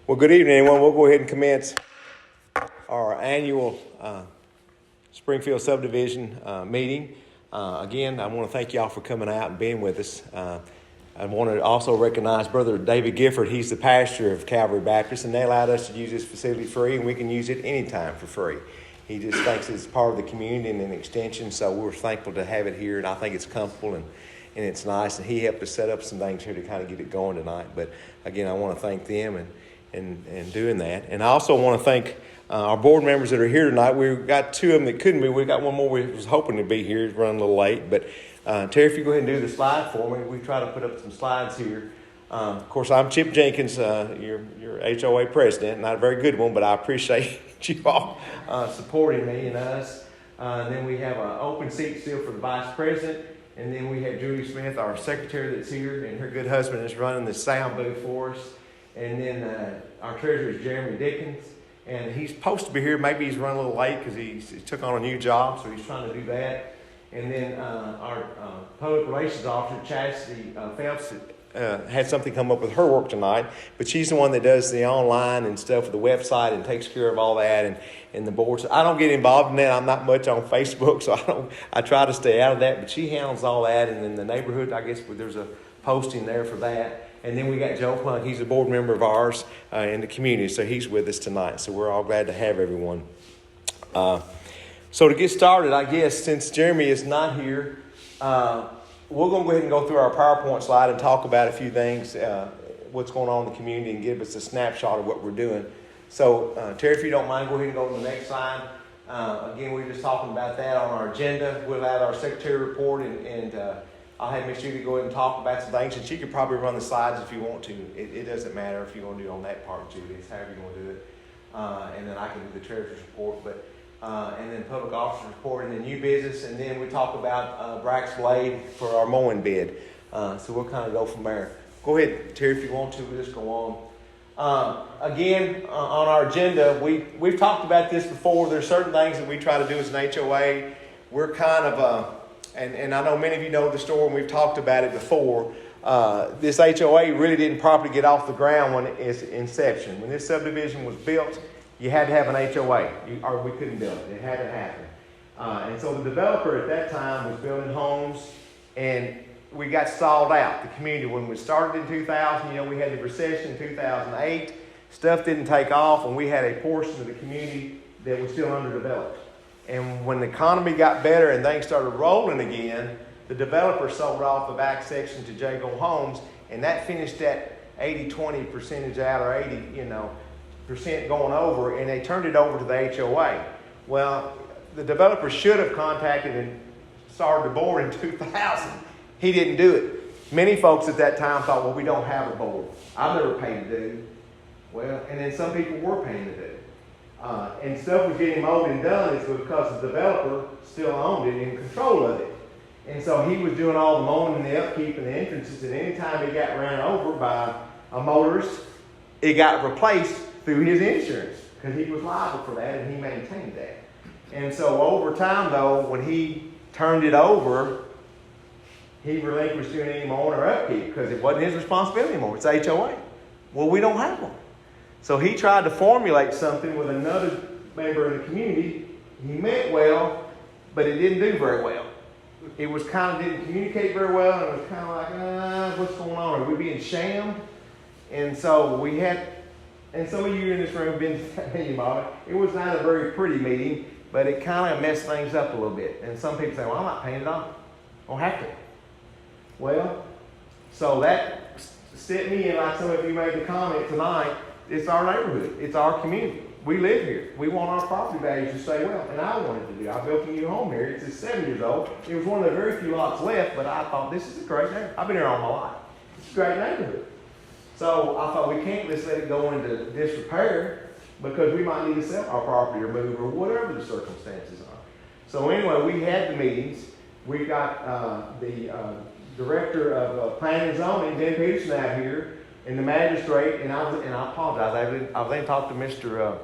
Well, good evening, everyone. We'll go ahead and commence our annual Springfield subdivision meeting. Again, I want to thank y'all for coming out and being with us. I want to also recognize Brother David Gifford. He's the pastor of Calvary Baptist, and they allowed us to use this facility free, and we can use it anytime for free. He just thinks it's part of the community and an extension, so we're thankful to have it here, and I think it's comfortable and it's nice. And he helped us set up some things here to kind of get it going tonight. But again, I want to thank them and doing that. And I also want to thank our board members that are here tonight. We've got two of them that couldn't be. We got one more we was hoping to be here. It's running a little late. But Terry, if you go ahead and do the slide for me. We try to put up some slides here. Of course, I'm Chip Jenkins, your HOA president. Not a very good one, but I appreciate you all supporting me and us. And then we have an open seat still for the vice president. And then we have Julie Smith, our secretary that's here, and her good husband is running the sound booth for us. And then our treasurer is Jeremy Dickens. And he's supposed to be here. Maybe he's running a little late because he took on a new job, so he's trying to do that. And then our public relations officer, Chastity Phelps, had something come up with her work tonight. But she's the one that does the online and stuff for the website and takes care of all that and the board. So I don't get involved in that. I'm not much on Facebook, so I try to stay out of that. But she handles all that. And then the neighborhood, I guess there's a posting there for that. And then we got Joe Plunk. He's a board member of ours in the community, so he's with us tonight. So we're all glad to have everyone. So to get started, I guess, since Jeremy is not here, we're going to go ahead and go through our PowerPoint slide and talk about a few things, what's going on in the community, and give us a snapshot of what we're doing. So, Terry, if you don't mind, go ahead and go to the next slide. Again, we're just talking about that on our agenda. We'll add our secretary report, and I'll have Miss Judy go ahead and talk about some things, and she could probably run the slides if you want to. It doesn't matter if you want to do it on that part, Judy. It's however you want to do it. And then I can do the treasurer's report, and then public officer report, and then new business, and then we talk about Brack's Blade for our mowing bid. So we'll kind of go from there. Go ahead, Terry, if you want to. We'll just go on. Again, on our agenda, we've talked about this before. There's certain things that we try to do as an HOA. We're kind of and I know many of you know the story, and we've talked about it before. This HOA really didn't properly get off the ground when its inception. When this subdivision was built, you had to have an HOA, or we couldn't build it. It had to happen. And so the developer at that time was building homes, and we got stalled out. The community, when we started in 2000, we had the recession in 2008. Stuff didn't take off, and we had a portion of the community that was still underdeveloped. And when the economy got better and things started rolling again, the developer sold off the back section to Jago Homes, and that finished that 80-20 percentage out, or 80% going over, and they turned it over to the HOA. Well, the developer should have contacted and started the board in 2000. He didn't do it. Many folks at that time thought, well, we don't have a board. I've never paid to do. Well, and then some people were paying to do. And stuff was getting mowed and done is because the developer still owned it and in control of it. And so he was doing all the mowing and the upkeep and the entrances, and anytime he got ran over by a motorist, it got replaced through his insurance because he was liable for that and he maintained that. And so over time, though, when he turned it over, he relinquished doing any mowing or upkeep because it wasn't his responsibility anymore. It's HOA. Well, we don't have one. So he tried to formulate something with another member in the community. He meant well, but it didn't do very well. It was kind of didn't communicate very well, and it was kind of like, what's going on? Are we being shammed? And so we had, and some of you in this room have been thinking about it. It was not a very pretty meeting, but it kind of messed things up a little bit. And some people say, well, I'm not paying it off. I don't have to. Well, so that set me in, like some of you made the comment tonight, it's our neighborhood. It's our community. We live here. We want our property values to stay well. And I wanted to do. I built a new home here. It's 7 years old. It was one of the very few lots left, but I thought, this is a great neighborhood. I've been here all my life. It's a great neighborhood. So I thought, we can't just let it go into disrepair because we might need to sell our property or move or whatever the circumstances are. So anyway, we had the meetings. We got the director of planning and zoning, Ben Peterson, out here, and the magistrate, and I apologize. I was able to talk to Mr.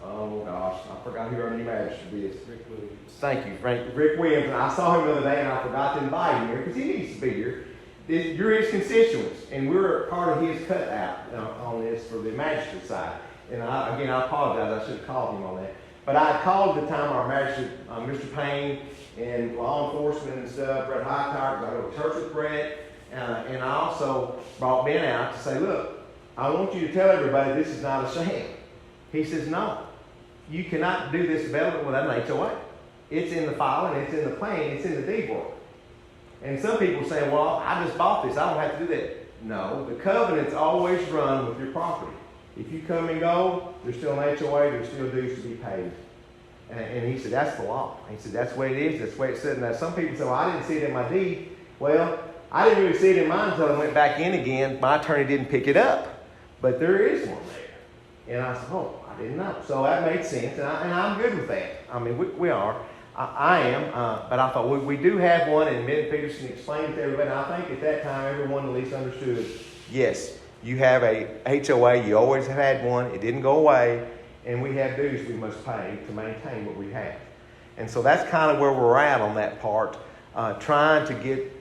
Oh gosh, I forgot who our new magistrate is. Rick Williams. Thank you, Rick Williams. And I saw him the other day, and I forgot to invite him here because he needs to be here. you're his constituents, and we're part of his cutout on this for the magistrate side. And I apologize, I should have called him on that. But I called at the time our magistrate, Mr. Payne, and law enforcement and stuff, Brett Hightower, I go to church with Brett, and I also brought Ben out to say, look, I want you to tell everybody this is not a sham. He says, no, you cannot do this development without an HOA. It's in the file, and it's in the plan, it's in the deed work. And some people say, well, I just bought this, I don't have to do that. No, the covenants always run with your property. If you come and go, there's still an HOA, there's still dues to be paid. And he said, that's the law. He said, that's the way it is, that's the way it's said. Now, some people say, well, I didn't see it in my deed. Well, I didn't really see it in mine until I went back in again. My attorney didn't pick it up. But there is one there. And I said, oh, I didn't know. So that made sense, and I'm good with that. I mean, we are. I am, but I thought we do have one, and Mitt Peterson explained it to everybody. And I think at that time, everyone at least understood, yes, you have a HOA, you always have had one, it didn't go away, and we have dues we must pay to maintain what we have. And so that's kind of where we're at on that part, trying to get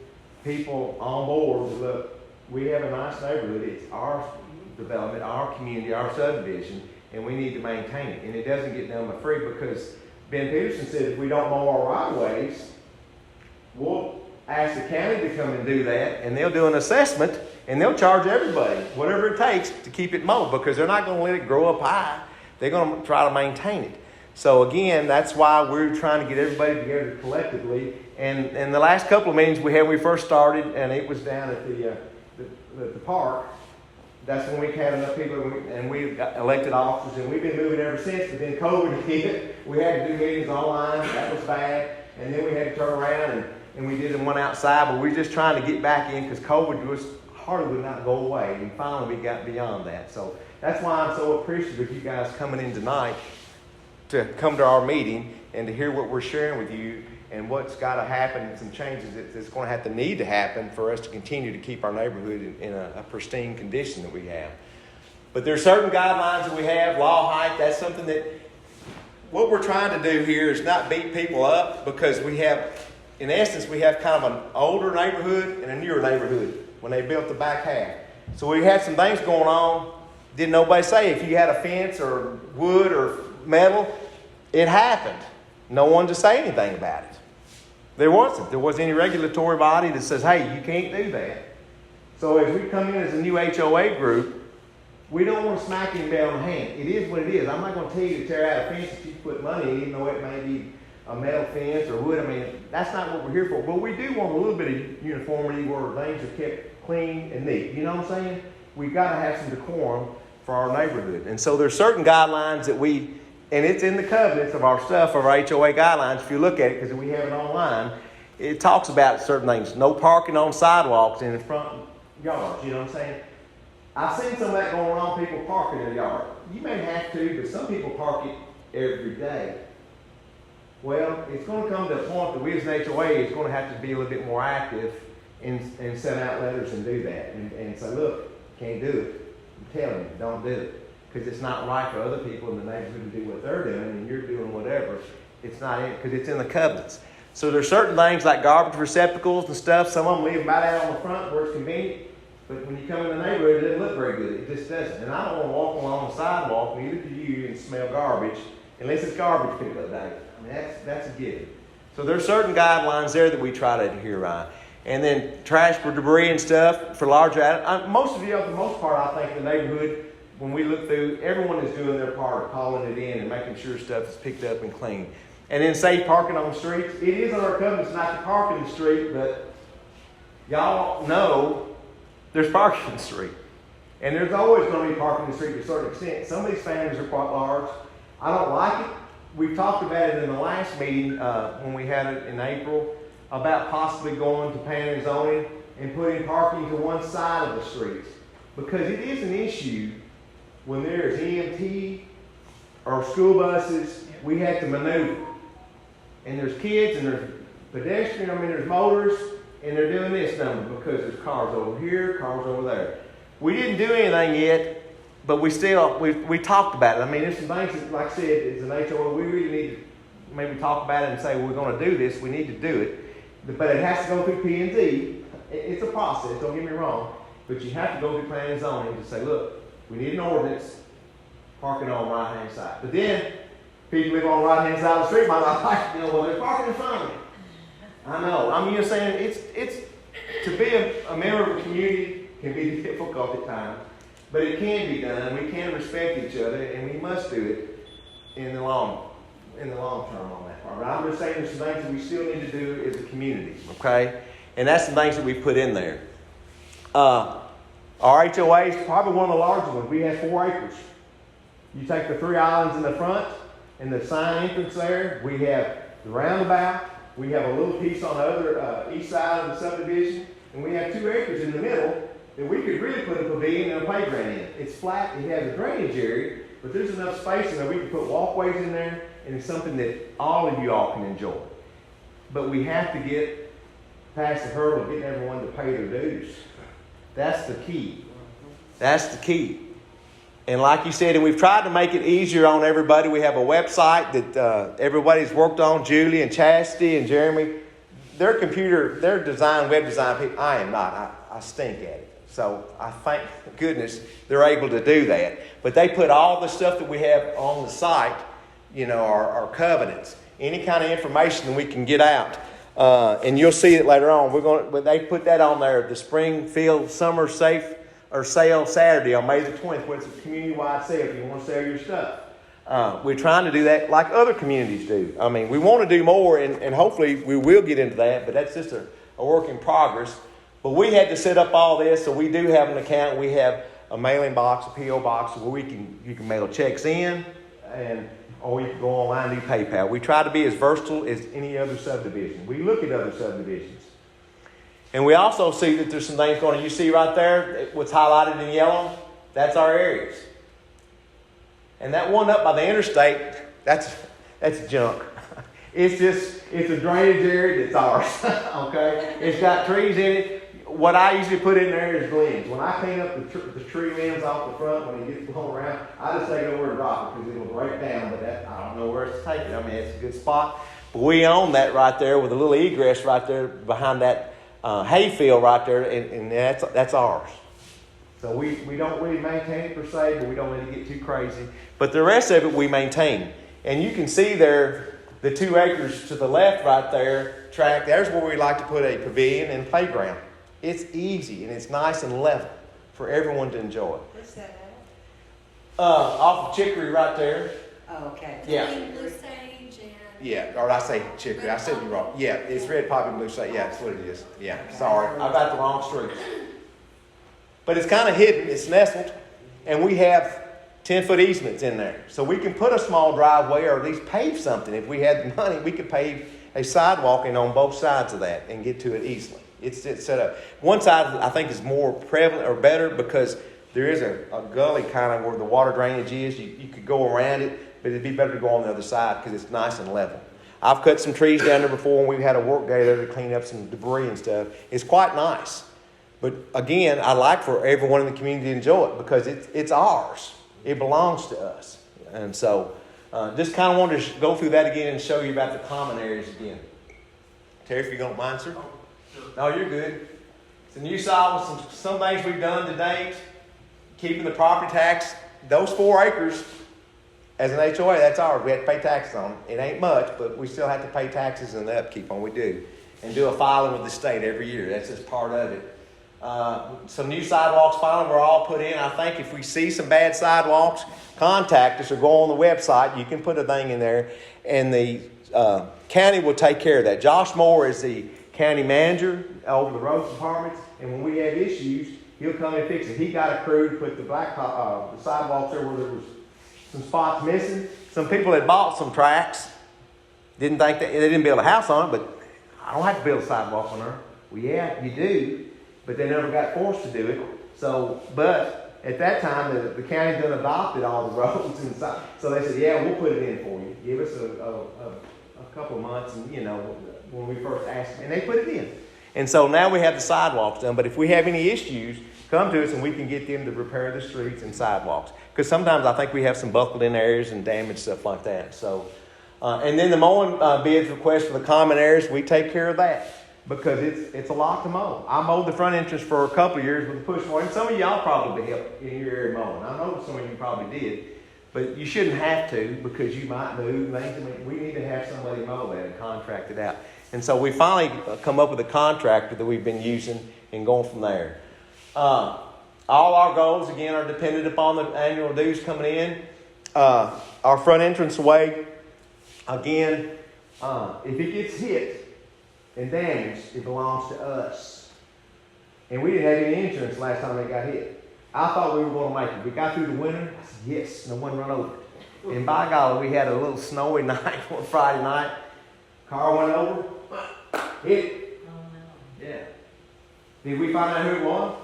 people on board. Look, we have a nice neighborhood, it's our development, our community, our subdivision, and we need to maintain it. And it doesn't get done for free because Ben Peterson said if we don't mow our right-of-ways, we'll ask the county to come and do that, and they'll do an assessment, and they'll charge everybody whatever it takes to keep it mowed because they're not going to let it grow up high. They're going to try to maintain it. So again, that's why we're trying to get everybody together collectively. And the last couple of meetings we had when we first started, and it was down at the park. That's when we had enough people, and we got elected officers, and we've been moving ever since. But then COVID hit. We had to do meetings online. That was bad. And then we had to turn around, and we did them one outside. But we're just trying to get back in because COVID was hardly would not go away. And finally, we got beyond that. So that's why I'm so appreciative of you guys coming in tonight to come to our meeting and to hear what we're sharing with you and what's got to happen and some changes that's going to have to need to happen for us to continue to keep our neighborhood in a pristine condition that we have. But there are certain guidelines that we have, law height, that's something that what we're trying to do here is not beat people up because we have, in essence, we have kind of an older neighborhood and a newer neighborhood when they built the back half. So we had some things going on. Didn't nobody say if you had a fence or wood or metal, it happened. No one to say anything about it. There wasn't. There wasn't any regulatory body that says, hey, you can't do that. So as we come in as a new HOA group, we don't want to smack anybody on the hand. It is what it is. I'm not going to tell you to tear out a fence if you put money in, even though it may be a metal fence or wood. I mean, that's not what we're here for. But we do want a little bit of uniformity where things are kept clean and neat. You know what I'm saying? We've got to have some decorum for our neighborhood. And so there's certain guidelines that and it's in the covenants of our stuff, of our HOA guidelines. If you look at it, because we have it online, it talks about certain things. No parking on sidewalks in the front yards. You know what I'm saying? I've seen some of that going on, people parking in the yard. You may have to, but some people park it every day. Well, it's going to come to a point that we as an HOA is going to have to be a little bit more active and send out letters and do that. And say, look, can't do it. I'm telling you, don't do it. Because it's not right for other people in the neighborhood to do what they're doing and you're doing whatever. It's not in, because it's in the covenants. So there's certain things like garbage receptacles and stuff. Some of them leave about out on the front where it's convenient. But when you come in the neighborhood, it doesn't look very good. It just doesn't. And I don't want to walk along the sidewalk, neither do you, and smell garbage, unless it's garbage pickup day. I mean, that's a given. So there's certain guidelines there that we try to adhere by. And then trash for debris and stuff for larger items. Most of you, for the most part, I think the neighborhood, when we look through, everyone is doing their part of calling it in and making sure stuff is picked up and clean. And then safe parking on the streets. It is on our covenants not to park in the street, but y'all know there's parking in the street. And there's always going to be parking in the street to a certain extent. Some of these families are quite large. I don't like it. We've talked about it in the last meeting when we had it in April about possibly going to planning and zoning and putting parking to one side of the streets. Because it is an issue when there's EMT or school buses, we have to maneuver. And there's kids and there's pedestrians, there's motors, and they're doing this number because there's cars over here, cars over there. We didn't do anything yet, but we talked about it. I mean, there's some things that, like I said, as an HOA, we really need to maybe talk about it and say, we're going to do this, we need to do it. But it has to go through P&Z It's a process, don't get me wrong, but you have to go through planning and zoning to say, look, we need an ordinance, parking on the right-hand side. But then, people live on the right-hand side of the street might not like, well, they're parking in front of me. I know. I'm just saying, it's to be a member of a community can be difficult at times, but it can be done. We can respect each other, and we must do it in the long term on that part. But I'm just saying there's some things that we still need to do as a community, okay? And that's the things that we put in there. Our HOA is probably one of the larger ones. We have 4 acres. You take the 3 islands in the front and the sign entrance there. We have the roundabout. We have a little piece on the other east side of the subdivision. And we have 2 acres in the middle that we could really put a pavilion and a playground in. It's flat. It has a drainage area, but there's enough space in there. We can put walkways in there, and it's something that all of you all can enjoy. But we have to get past the hurdle of getting everyone to pay their dues. That's the key. That's the key. And like you said, and we've tried to make it easier on everybody. We have a website that everybody's worked on. Julie and Chastity and Jeremy, they're web design people. I am not. I stink at it. So I thank goodness they're able to do that. But they put all the stuff that we have on the site, our covenants, any kind of information that we can get out. And you'll see it later on. They put that on there, the Springfield Summer Safe or Sale Saturday on May the 20th, where it's a community-wide sale if you want to sell your stuff. We're trying to do that like other communities do. I mean, we want to do more, and hopefully we will get into that, but that's just a work in progress. But we had to set up all this, so we do have an account. We have a mailing box, a P.O. box, where you can mail checks in, or you can go online and do PayPal. We try to be as versatile as any other subdivision. We look at other subdivisions. And we also see that there's some things going on. You see right there, what's highlighted in yellow? That's our areas. And that one up by the interstate, that's junk. It's a drainage area that's ours, okay? It's got trees in it. What I usually put in there is limbs. When I clean up the tree limbs off the front, when it gets blown around, I just take it over and drop it because it'll break down, but I don't know where it's taken. I mean, it's a good spot. But we own that right there with a little egress right there behind that hayfield right there, and that's ours. So we don't really maintain it per se, but we don't really get too crazy. But the rest of it we maintain. And you can see there the 2 acres to the left right there, track. There's where we like to put a pavilion and playground. It's easy and it's nice and level for everyone to enjoy. Where's that at? Off of Chicory right there. Oh, okay. Yeah. Blue sage and... Yeah, or I say Chicory. I said you wrong. Yeah, it's red poppy blue sage. Yeah, that's what it is. Yeah, sorry. I got the wrong street. But it's kind of hidden. It's nestled. And we have 10-foot easements in there. So we can put a small driveway or at least pave something. If we had the money, we could pave a sidewalk in on both sides of that and get to it easily. It's set up. One side, I think, is more prevalent or better because there is a gully kind of where the water drainage is. You could go around it, but it'd be better to go on the other side because it's nice and level. I've cut some trees down there before when we had a work day there to clean up some debris and stuff. It's quite nice. But again, I like for everyone in the community to enjoy it because it's ours. It belongs to us. And so just kind of wanted to go through that again and show you about the common areas again. Terry, if you don't mind, sir. No, you're good. It's a new side with some things we've done to date. Keeping the property tax. Those 4 acres, as an HOA, that's ours. We have to pay taxes on it. It ain't much, but we still have to pay taxes and the upkeep on. We do. And do a filing with the state every year. That's just part of it. Some new sidewalks finally were all put in. I think if we see some bad sidewalks, contact us or go on the website. You can put a thing in there. And the county will take care of that. Josh Moore is the county manager over the roads departments, and when we have issues, he'll come and fix it. He got a crew to put the the sidewalks there where there was some spots missing. Some people had bought some tracks, didn't think that they didn't build a house on it, but I don't have to build a sidewalk on there. Well, yeah, you do, but they never got forced to do it. So, but at that time, the county done adopted all the roads and so they said, yeah, we'll put it in for you. Give us a couple of months, and when we first asked them, and they put it in. And so now we have the sidewalks done, but if we have any issues, come to us and we can get them to repair the streets and sidewalks. Because sometimes I think we have some buckled in areas and damaged stuff like that. So, and then the mowing bids request for the common areas, we take care of that. because it's a lot to mow. I mowed the front entrance for a couple of years with a push mower, and some of y'all probably helped in your area mowing. I know some of you probably did, but you shouldn't have to because you might move things. I mean, we need to have somebody mow that and contract it out. And so we finally come up with a contractor that we've been using and going from there. All our goals, again, are dependent upon the annual dues coming in. Our front entrance way, again, if it gets hit and damaged, it belongs to us. And we didn't have any insurance last time it got hit. I thought we were going to make it. We got through the winter. I said, yes, no one run over it. And by golly, we had a little snowy night on Friday night. Car went over, hit it. Oh, no. Yeah. Did we find out who it was?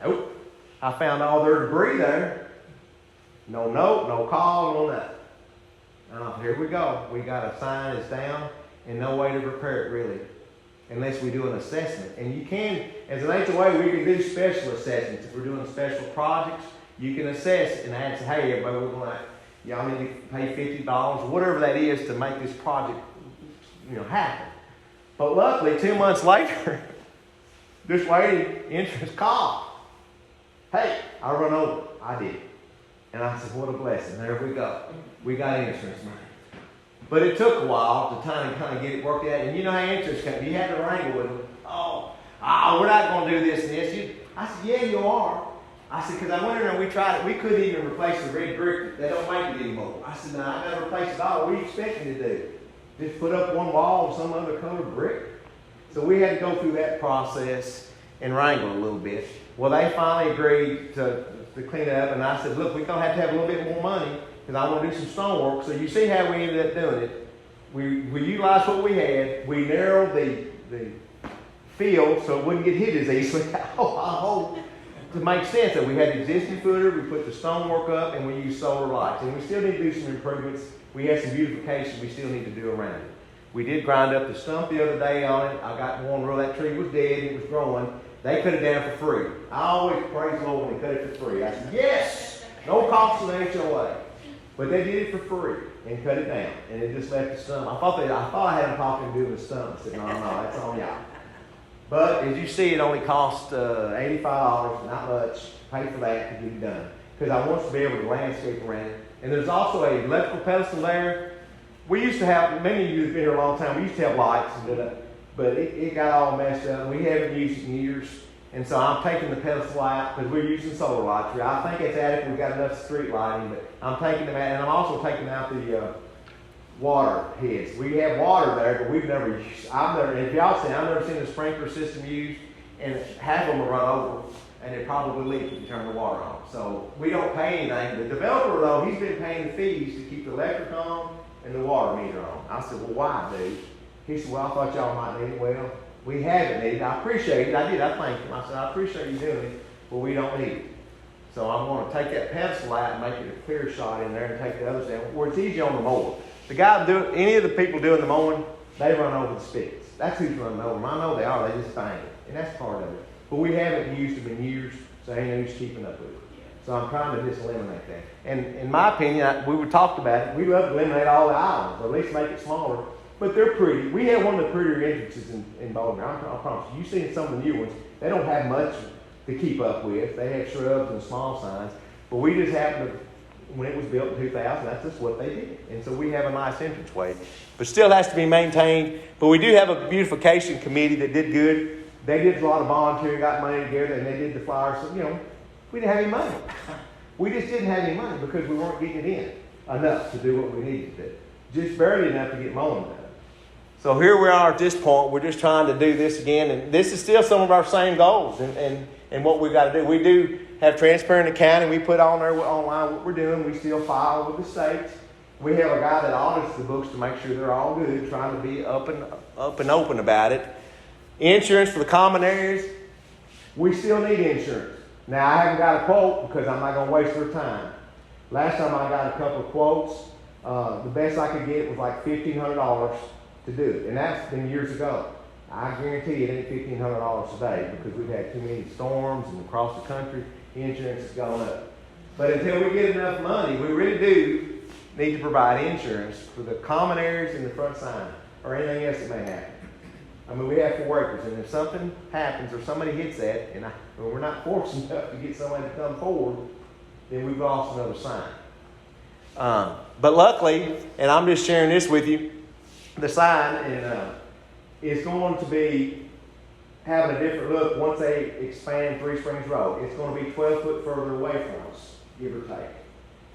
Nope. I found all their debris there. No note, no call, no nothing. Here we go. We got a sign that's down and no way to repair it really, unless we do an assessment. And you can, as an HOA, we can do special assessments. If we're doing special projects, you can assess and ask, hey, everybody, we're going to, y'all need to pay $50, whatever that is to make this project, happen. But luckily, 2 months later, this lady, insurance called. Hey, I run over. I did. And I said, what a blessing. There we go. We got insurance money. But it took a while to kind of get it worked out. And you know how insurance company, you had to wrangle with them. Oh, we're not going to do this and this. I said, yeah, you are. I said, because I went in there and we tried it. We couldn't even replace the red brick. They don't make it anymore. I said, no, I got to replace it all. What do you expect me to do? Just put up one wall with some other colored brick? So we had to go through that process and wrangle a little bit. Well, they finally agreed to clean it up. And I said, look, we're going to have a little bit more money because I want to do some stonework. So you see how we ended up doing it. We utilized what we had. We narrowed the field so it wouldn't get hit as easily. I hope to make sense that we had existing footer, we put the stonework up, and we used solar lights. And we still need to do some improvements. We have some beautification we still need to do around it. We did grind up the stump the other day on it. I got one row. That tree was dead. It was growing. They cut it down for free. I always praise the Lord when they cut it for free. I said, yes, no cost to the HOA. But they did it for free and cut it down. And it just left the stump. I thought I had them talking to do with the stump. I said, no, that's on y'all. But as you see, it only cost $85, not much. Pay for that to get it done. Because I want to be able to landscape around it. And there's also an electrical pedestal there. We used to have, many of you have been here a long time, we used to have lights, but it got all messed up. We haven't used it in years. And so I'm taking the pedestal out because we're using solar lights here. I think it's adequate. We've got enough street lighting, but I'm taking them out. And I'm also taking out the water heads. We have water there, but we've never used, if y'all seen, I've never seen a sprinkler system used, and half of them will run over, and they probably leak if you turn the water on. So we don't pay anything. The developer, though, he's been paying the fees to keep the electric on and the water meter on. I said, well, why, dude? He said, well, I thought y'all might need it. Well, we haven't needed it. I appreciate it. I did. I thanked him. I said, I appreciate you doing it, but we don't need it. So I'm going to take that pedestal out and make it a clear shot in there and take the others down where it's easy on the mower. The guy any of the people doing the mowing, they run over the spigots. That's who's running over them. I know they are. They just bang it. And that's part of it. But we haven't used them in years, so ain't no use keeping up with it. So I'm trying to just eliminate that. And in my opinion, we were talked about it. We'd love to eliminate all the islands, or at least make it smaller. But they're pretty. We have one of the prettier entrances in Baltimore. I promise you. You've seen some of the new ones. They don't have much to keep up with. They have shrubs and small signs. But we just happened to, when it was built in 2000, that's just what they did. And so we have a nice entranceway. But still has to be maintained. But we do have a beautification committee that did good. They did a lot of volunteering, got money together, and they did the flowers. So, we didn't have any money. We just didn't have any money because we weren't getting it in enough to do what we needed to do. Just barely enough to get mowing done. So here we are at this point. We're just trying to do this again. And this is still some of our same goals and what we've got to do. We do have transparent accounting. We put on there online what we're doing. We still file with the states. We have a guy that audits the books to make sure they're all good, trying to be up and open about it. Insurance for the common areas. We still need insurance. Now, I haven't got a quote because I'm not going to waste their time. Last time I got a couple of quotes, the best I could get was like $1,500 to do it. And that's been years ago. I guarantee it ain't $1,500 today because we've had too many storms and across the country, insurance has gone up. But until we get enough money, we really do need to provide insurance for the common areas and the front sign or anything else that may happen. I mean, we have 4 acres, and if something happens or somebody hits that, and we're not fortunate enough to get somebody to come forward, then we've lost another sign. But luckily, and I'm just sharing this with you, the sign is going to be having a different look once they expand Three Springs Road. It's going to be 12 foot further away from us, give or take.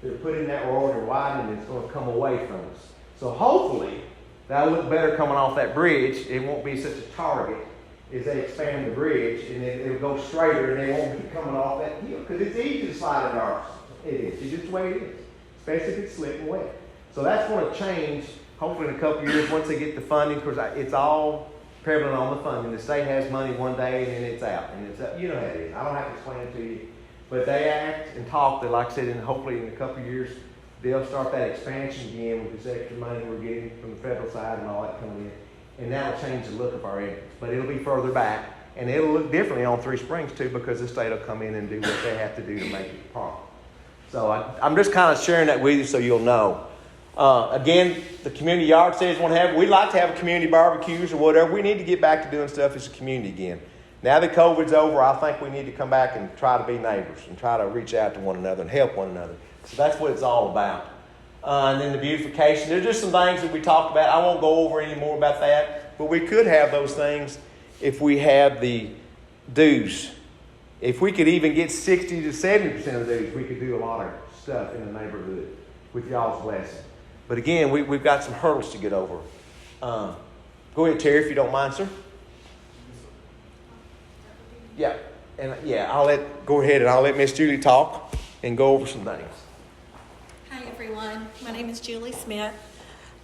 They're putting that road and widening, it's going to come away from us. So hopefully, that'll look better coming off that bridge. It won't be such a target as they expand the bridge, and it'll go straighter, and they won't be coming off that hill. Because it's easy to slide in ours. It is. It's just the way it is, especially if it's slick and wet. So that's going to change, hopefully in a couple of years, once they get the funding, because it's all prevalent on the funding. The state has money one day, and then it's out. And it's you know how it is. I don't have to explain it to you. But they act and talk that, like I said, and hopefully in a couple of years, they'll start that expansion again with this extra money we're getting from the federal side and all that coming in. And that'll change the look of our entrance. But it'll be further back. And it'll look differently on Three Springs, too, because the state will come in and do what they have to do to make it proper. So I'm just kind of sharing that with you so you'll know. Again, the community yard says want to have. We'd like to have a community barbecues or whatever. We need to get back to doing stuff as a community again. Now that COVID's over, I think we need to come back and try to be neighbors and try to reach out to one another and help one another. So that's what it's all about. And then the beautification. There's just some things that we talked about. I won't go over any more about that. But we could have those things if we had the dues. If we could even get 60 to 70% of the dues, we could do a lot of stuff in the neighborhood with y'all's blessing. But again, we've got some hurdles to get over. Go ahead, Terry, if you don't mind, sir. Yeah, and go ahead and I'll let Miss Julie talk and go over some things. Hi everyone, my name is Julie Smith.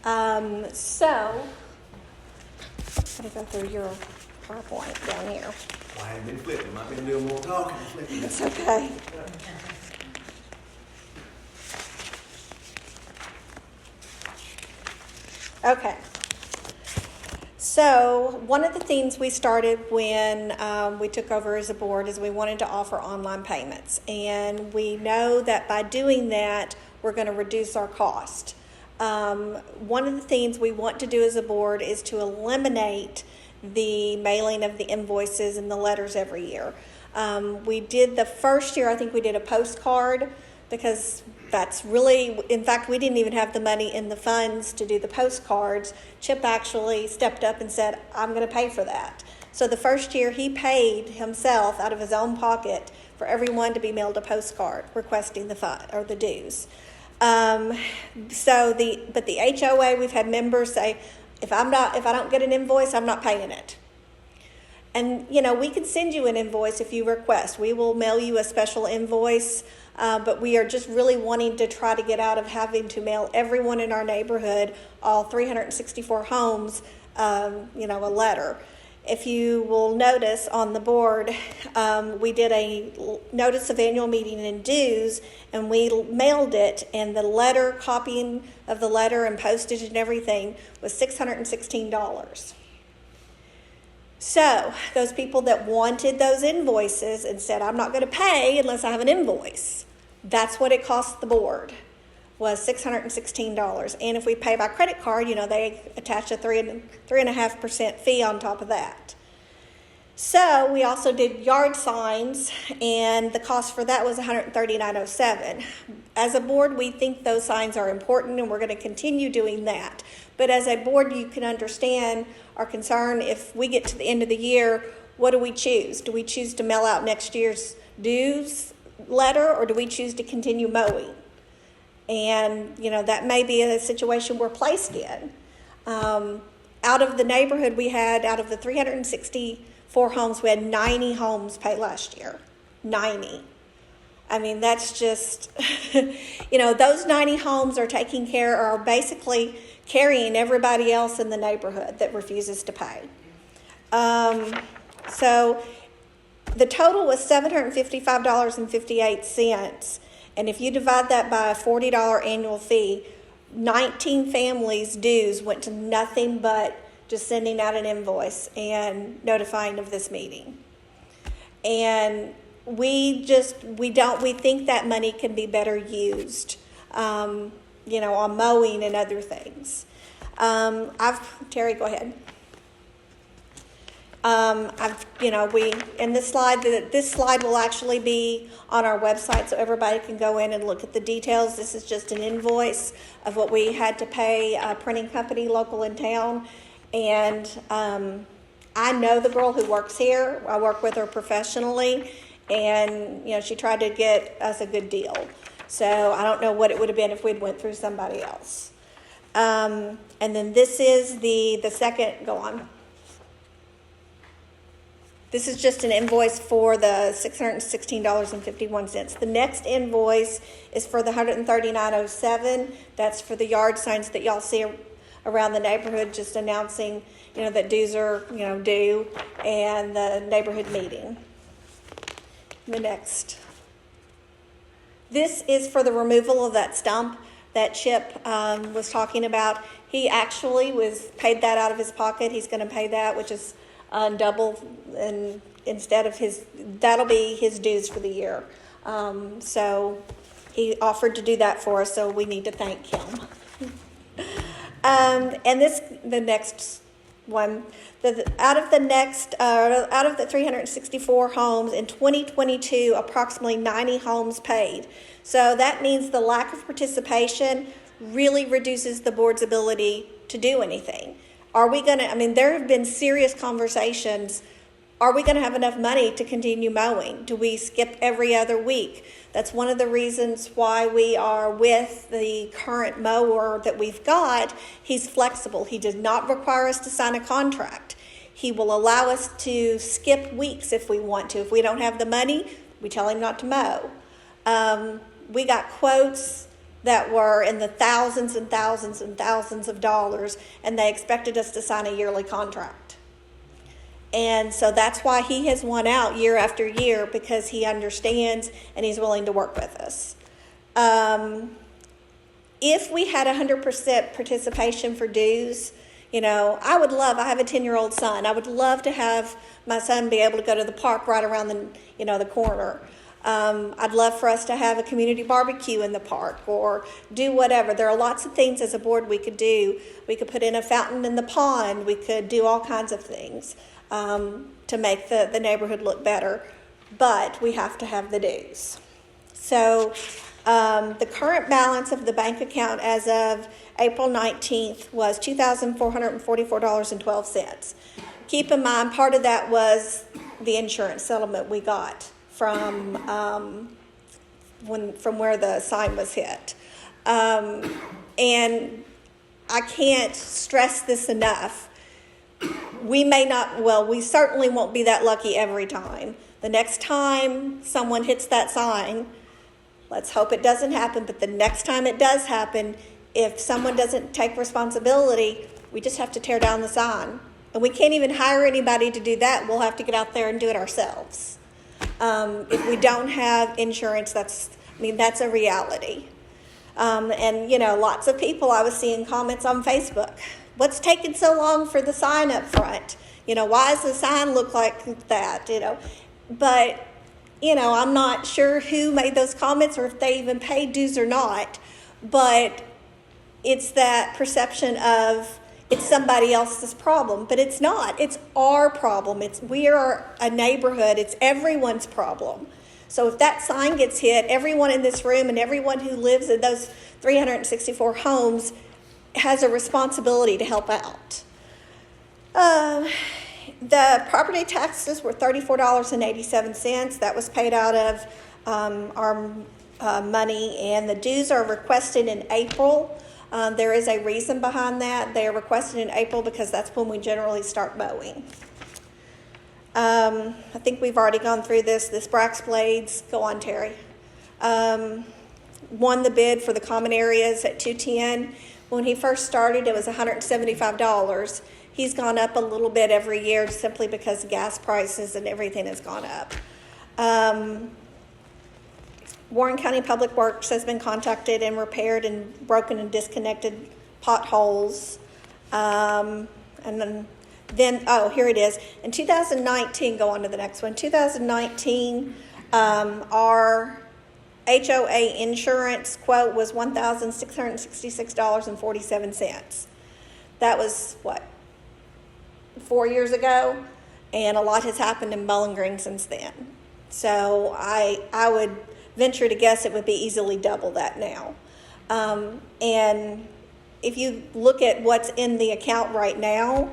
I'm going to go through your PowerPoint down here. Well, I haven't been flipping. I've been doing more talking than flipping. It's okay. Okay. So one of the things we started when we took over as a board is we wanted to offer online payments. And we know that by doing that, we're going to reduce our cost. One of the things we want to do as a board is to eliminate the mailing of the invoices and the letters every year. We did the first year, I think we did a postcard because that's really, in fact, we didn't even have the money in the funds to do the postcards. Chip actually stepped up and said, I'm going to pay for that. So the first year he paid himself out of his own pocket for everyone to be mailed a postcard requesting the fund or the dues. But the HOA, we've had members say, if I don't get an invoice, I'm not paying it. And, we can send you an invoice if you request. We will mail you a special invoice, but we are just really wanting to try to get out of having to mail everyone in our neighborhood, all 364 homes, a letter. If you will notice on the board, we did a notice of annual meeting and dues, and we mailed it, and the letter, copying of the letter and postage and everything was $616. So those people that wanted those invoices and said, I'm not going to pay unless I have an invoice, that's what it cost the board, was $616. And if we pay by credit card, they attach a 3.5% fee on top of that. So we also did yard signs, and the cost for that was $139.07. As a board, we think those signs are important, and we're going to continue doing that. But as a board, you can understand our concern if we get to the end of the year, what do we choose? Do we choose to mail out next year's dues letter, or do we choose to continue mowing? And, that may be a situation we're placed in. Out of the neighborhood out of the 364 homes, we had 90 homes pay last year. 90. I mean, that's just, those 90 homes are basically carrying everybody else in the neighborhood that refuses to pay. So the total was $755.58. And if you divide that by a $40 annual fee, 19 families' dues went to nothing but just sending out an invoice and notifying of this meeting. And we think that money can be better used, on mowing and other things. Terry, go ahead. In this slide will actually be on our website so everybody can go in and look at the details. This is just an invoice of what we had to pay a printing company local in town. And I know the girl who works here. I work with her professionally, and she tried to get us a good deal. So I don't know what it would have been if we'd went through somebody else. And then this is the second, go on. This is just an invoice for the $616.51. The next invoice is for the $139.07. That's for the yard signs that y'all see around the neighborhood, just announcing, that dues are, due, and the neighborhood meeting. The next. This is for the removal of that stump that Chip was talking about. He actually paid that out of his pocket. He's going to pay that, which is double, and instead of that'll be his dues for the year. So he offered to do that for us, so we need to thank him. And the next one, out of the 364 homes in 2022, approximately 90 homes paid. So that means the lack of participation really reduces the board's ability to do anything. Are we going to, there have been serious conversations. Are we going to have enough money to continue mowing? Do we skip every other week? That's one of the reasons why we are with the current mower that we've got. He's flexible. He does not require us to sign a contract. He will allow us to skip weeks if we want to. If we don't have the money, we tell him not to mow. We got quotes that were in the thousands and thousands and thousands of dollars, and they expected us to sign a yearly contract. And so that's why he has won out year after year, because he understands and he's willing to work with us. If we had 100% participation for dues, I have a 10-year-old son. I would love to have my son be able to go to the park right around the corner. I'd love for us to have a community barbecue in the park or do whatever. There are lots of things as a board we could do. We could put in a fountain in the pond. We could do all kinds of things to make the neighborhood look better. But we have to have the dues. So the current balance of the bank account as of April 19th was $2,444.12. Keep in mind, part of that was the insurance settlement we got from where the sign was hit. And I can't stress this enough. We certainly won't be that lucky every time. The next time someone hits that sign, let's hope it doesn't happen, but the next time it does happen, if someone doesn't take responsibility, we just have to tear down the sign. And we can't even hire anybody to do that. We'll have to get out there and do it ourselves. If we don't have insurance, that's a reality. And lots of people, I was seeing comments on Facebook. What's taking so long for the sign up front? Why does the sign look like that? But, I'm not sure who made those comments or if they even paid dues or not. But it's that perception of it's somebody else's problem, but it's not. It's our problem. We are a neighborhood. It's everyone's problem. So if that sign gets hit, everyone in this room and everyone who lives in those 364 homes has a responsibility to help out. The property taxes were $34.87. That was paid out of our money, and the dues are requested in April. There is a reason behind that. They are requested in April because that's when we generally start mowing. I think we've already gone through this. This Brax Blades, go on, Terry, won the bid for the common areas at $210. When he first started, it was $175. He's gone up a little bit every year simply because gas prices and everything has gone up. Warren County Public Works has been contacted and repaired and broken and disconnected potholes. And then, here it is. In 2019, go on to the next one. 2019, our HOA insurance quote was $1,666.47. That was, 4 years ago? And a lot has happened in Bowling Green since then. So I would venture to guess it would be easily double that now. And if you look at what's in the account right now,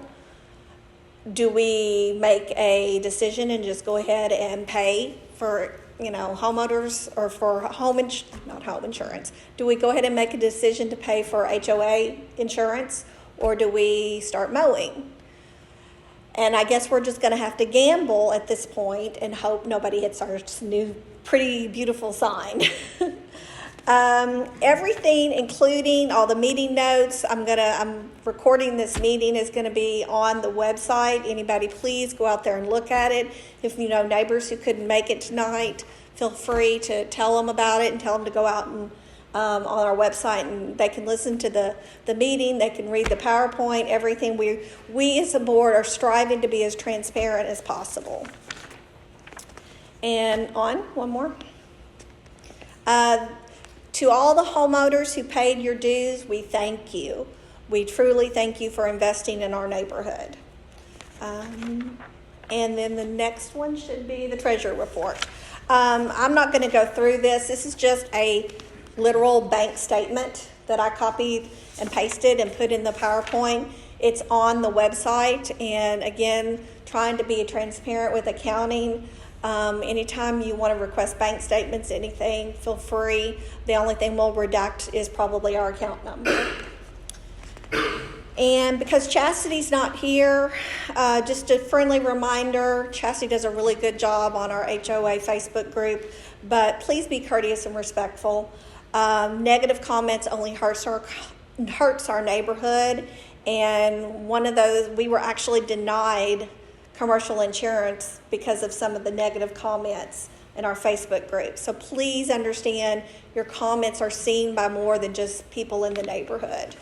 do we make a decision and just go ahead and pay for, homeowners or for not home insurance? Do we go ahead and make a decision to pay for HOA insurance, or do we start mowing? And I guess we're just going to have to gamble at this point and hope nobody hits our new pretty beautiful sign. Everything, including all the meeting notes, I'm recording this meeting, is going to be on the website. Anybody, please go out there and look at it. If you know neighbors who couldn't make it tonight, feel free to tell them about it and tell them to go out and on our website, and they can listen to the meeting. They can read the PowerPoint, everything. We as a board are striving to be as transparent as possible. And one more. To all the homeowners who paid your dues, we thank you. We truly thank you for investing in our neighborhood. And then the next one should be the treasurer report. I'm not going to go through this. This is just a literal bank statement that I copied and pasted and put in the PowerPoint. It's on the website, and again, trying to be transparent with accounting. Anytime you want to request bank statements, anything, feel free. The only thing we'll redact is probably our account number. And because Chastity's not here, just a friendly reminder, Chastity does a really good job on our HOA Facebook group, but please be courteous and respectful. Negative comments only hurts our neighborhood, and one of those, we were actually denied commercial insurance because of some of the negative comments in our Facebook group. So please understand your comments are seen by more than just people in the neighborhood.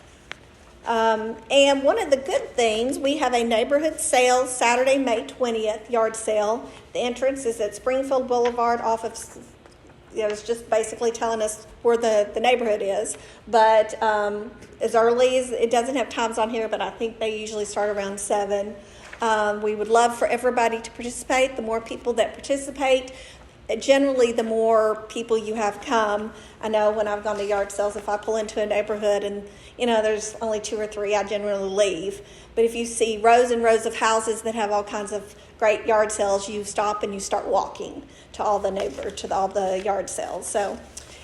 And one of the good things, we have a neighborhood sale Saturday, May 20th, yard sale. The entrance is at Springfield Boulevard off of, it's just basically telling us where the neighborhood is. But as early as, it doesn't have times on here, but I think they usually start around 7. We would love for everybody to participate. The more people that participate, generally the more people you have come. I know when I've gone to yard sales, if I pull into a neighborhood and there's only 2 or 3, I generally leave. But if you see rows and rows of houses that have all kinds of great yard sales, you stop and you start walking to all the yard sales. So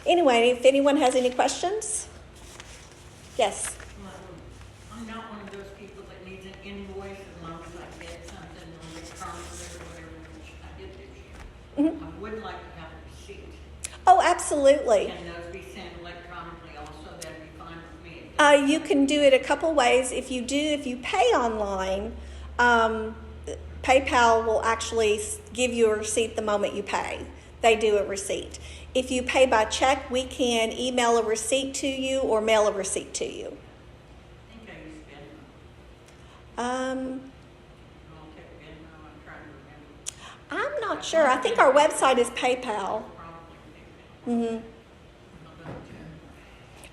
anyway, if anyone has any questions. Yes. I'm not one of those people that needs an invoice as long as I get something electronically or whatever, which I did this year. Mm-hmm. I would like to have a receipt. Oh, absolutely. Can those be sent electronically also? That'd be fine with me. You can do it a couple ways. If you pay online, PayPal will actually give you a receipt the moment you pay. They do a receipt. If you pay by check, we can email a receipt to you or mail a receipt to you. I think I use Venmo. I'll take Venmo. I'm trying to remember. I'm not sure. I think our website is PayPal. Probably Mm-hmm.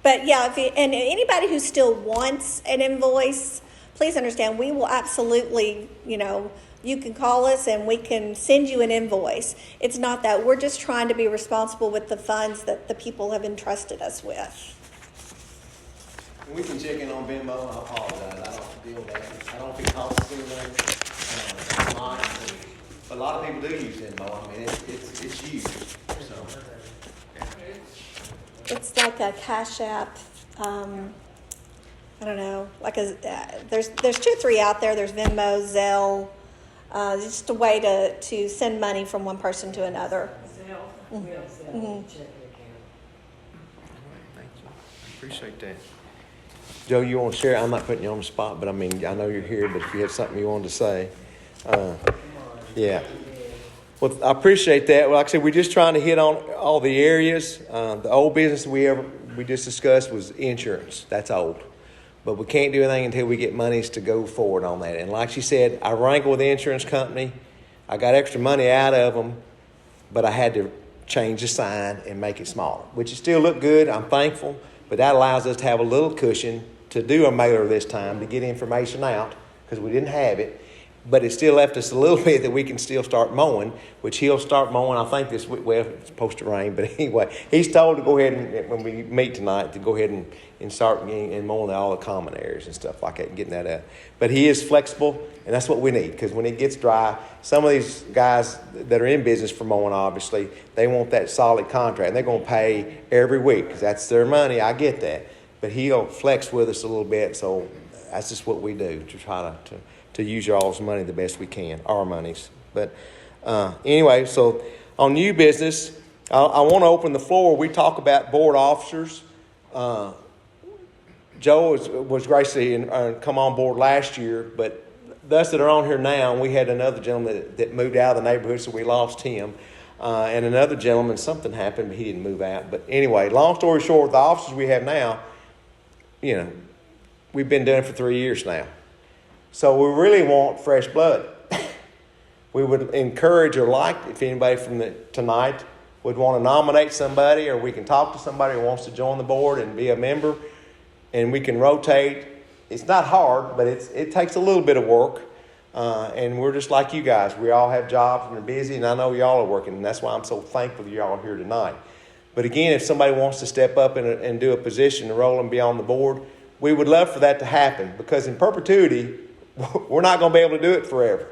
But yeah, and anybody who still wants an invoice, please understand, we will absolutely, you can call us and we can send you an invoice. It's not that. We're just trying to be responsible with the funds that the people have entrusted us with. We can check in on Venmo. I apologize. I don't deal with that. I don't think it costs anything. But a lot of people do use Venmo. I mean, it's used. So. It's like a Cash App. I don't know. There's 2 or 3 out there. There's Venmo, Zelle. Just a way to send money from one person to another. Mm-hmm. Thank you. I appreciate that. Joe, you want to share? I'm not putting you on the spot, but I mean, I know you're here, but if you had something you wanted to say. Yeah. Well, I appreciate that. Well, like I said, we're just trying to hit on all the areas. The old business we just discussed was insurance. That's old. But we can't do anything until we get monies to go forward on that. And like she said, I wrangled with the insurance company. I got extra money out of them, but I had to change the sign and make it smaller, which it still look good. I'm thankful, but that allows us to have a little cushion to do a mailer this time to get information out because we didn't have it. but it still left us a little bit that we can still start mowing, which he'll start mowing, I think this week. Well, it's supposed to rain, but anyway, he's told to go ahead and, when we meet tonight, to go ahead and start getting, and mowing all the common areas and stuff like that and getting that up. But he is flexible, and that's what we need, because when it gets dry, some of these guys that are in business for mowing, obviously, they want that solid contract, and they're going to pay every week because that's their money. I get that. But he'll flex with us a little bit, so that's just what we do to try to use y'all's money the best we can, our monies. But anyway, so on new business, I want to open the floor. We talk about board officers. Joe was graciously come on board last year, but thus that are on here now, we had another gentleman that moved out of the neighborhood, so we lost him. And another gentleman, something happened, but he didn't move out. But anyway, long story short, the officers we have now, you know, we've been doing it for 3 years now. So we really want fresh blood. We would encourage or like if anybody from tonight would want to nominate somebody, or we can talk to somebody who wants to join the board and be a member, and we can rotate. It's not hard, but it takes a little bit of work. And we're just like you guys. We all have jobs and are busy, and I know y'all are working, and that's why I'm so thankful that y'all are here tonight. But again, if somebody wants to step up and do a position, a role, and be on the board, we would love for that to happen, because in perpetuity, we're not going to be able to do it forever.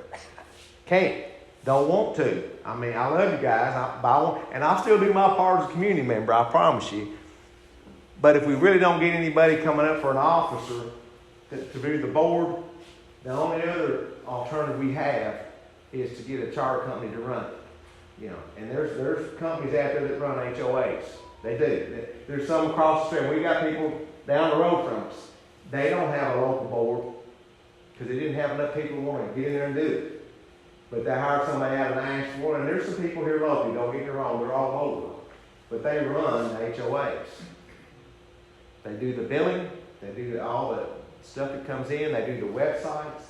Can't. Don't want to. I mean, I love you guys, and I'll still do my part as a community member, I promise you. But if we really don't get anybody coming up for an officer to do the board, the only other alternative we have is to get a charter company to run it. You know, and there's companies out there that run HOAs. They do. There's some across the street. We got people down the road from us. They don't have a local board because they didn't have enough people who want to get in there and do it. But they hired somebody out of Nashville, and there's some people here locally. Don't get me wrong, they're all over. But they run the HOAs. They do the billing. They do all the stuff that comes in. They do the websites.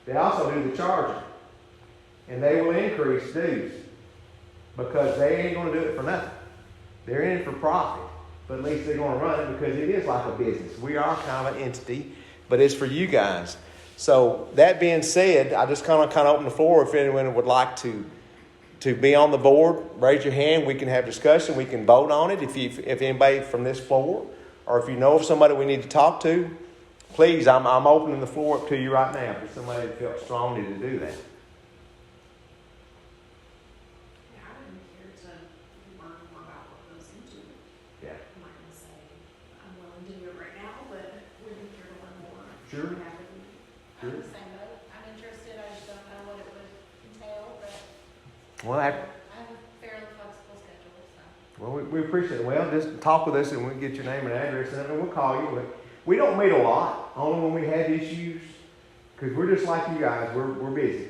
They also do the charging. And they will increase dues because they ain't going to do it for nothing. They're in it for profit, but at least they're going to run it because it is like a business. We are kind of an entity, but it's for you guys. So that being said, I just kind of open the floor. If anyone would like to be on the board, raise your hand. We can have discussion. We can vote on it. If anybody from this floor, or if you know of somebody we need to talk to, please, I'm opening the floor up to you right now. If somebody felt strongly to do that. Yeah, I'm here to learn more about what goes into it. Yeah. I'm not gonna say I'm willing to do it right now, but we're here to learn more. Sure. I'm the same boat. I'm interested, I just don't know what it would entail, but Well, I'm fairly flexible schedule, so. Well, we appreciate it. Well, just talk with us and we'll get your name and address and we'll call you. We don't meet a lot, only when we have issues, because we're just like you guys. We're busy.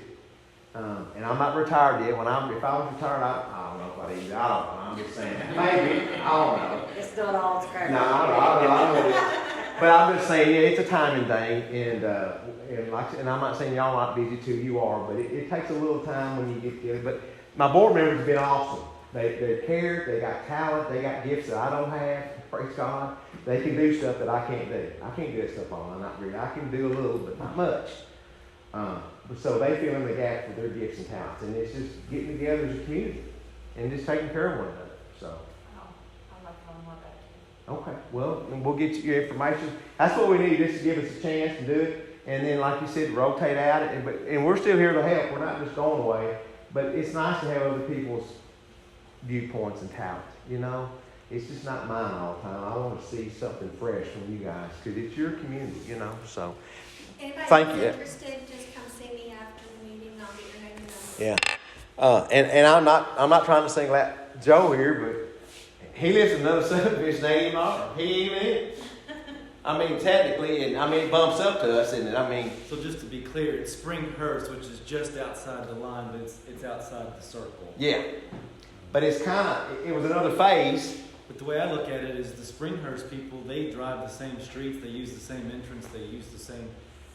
And I'm not retired yet. If I was retired, I don't know if I'd either. I don't know. I'm just saying. Maybe. I don't know. It's not all scratch. No, I know it is. But I'm just saying, yeah, it's a timing thing. And I'm not saying y'all not busy too. You are. But it takes a little time when you get together. But my board members have been awesome. They care, they got talent, they got gifts that I don't have, praise God. They can do stuff that I can't do. I can't do that stuff online, not really. I can do a little, but not much. So they fill in the gap with their gifts and talents. And it's just getting together as a community and just taking care of one another. So. I'd like to learn more about it. Okay, well, we'll get you your information. That's what we need, just to give us a chance to do it. And then, like you said, rotate out. And we're still here to help. We're not just going away. But it's nice to have other people's viewpoints and talent, you know. It's just not mine all the time. I want to see something fresh from you guys because it's your community, you know. So, Anybody thank who's you. interested, just come see me after the meeting. I'll get your name and number. Yeah, and I'm not trying to single out Joe here, but he lives in another subdivision. Ain't even on. He ain't even in it. I mean, technically, and I mean, it bumps up to us, and I mean. So just to be clear, it's Springhurst, which is just outside the line, but it's outside the circle. Yeah, but it's it was another phase. But the way I look at it is the Springhurst people, they drive the same streets, they use the same entrance, they use the same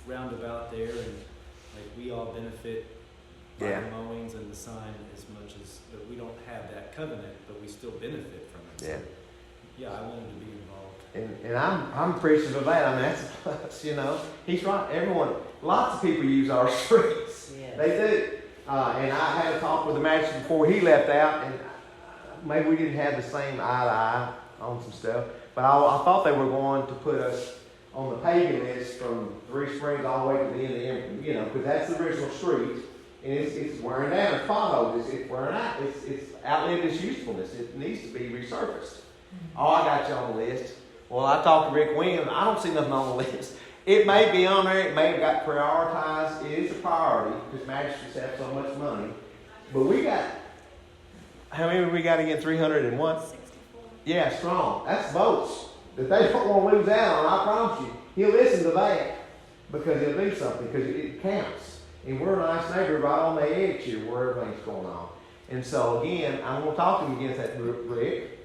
roundabout there, and like we all benefit by Yeah. the mowings and the sign as much as, but we don't have that covenant, but we still benefit from it. Yeah. So, yeah, I wanted to be involved. And I'm appreciative of that. I mean, that's a plus, you know. He's right. Everyone, lots of people use our streets. Yes. They do. And I had a talk with the magistrate before he left out, and maybe we didn't have the same eye to eye on some stuff. But I thought they were going to put us on the paving list from Three Springs all the way to the end of Emory, you know, because that's the original street. And it's wearing down. It's potholes. It's wearing out. It's outlived its usefulness. It needs to be resurfaced. Oh, I got you on the list. Well, I talked to Rick Williams. I don't see nothing on the list. It may be on there. It may have got prioritized. It is a priority because magistrates have so much money. But we got, how many we got again? 300 and what? 64. Yeah, strong. That's votes that they don't want to lose out on. I promise you. He'll listen to that because he'll do something because it counts. And we're a nice neighborhood right on the edge here where everything's going on. And so again, I'm going to talk to him against that, Rick.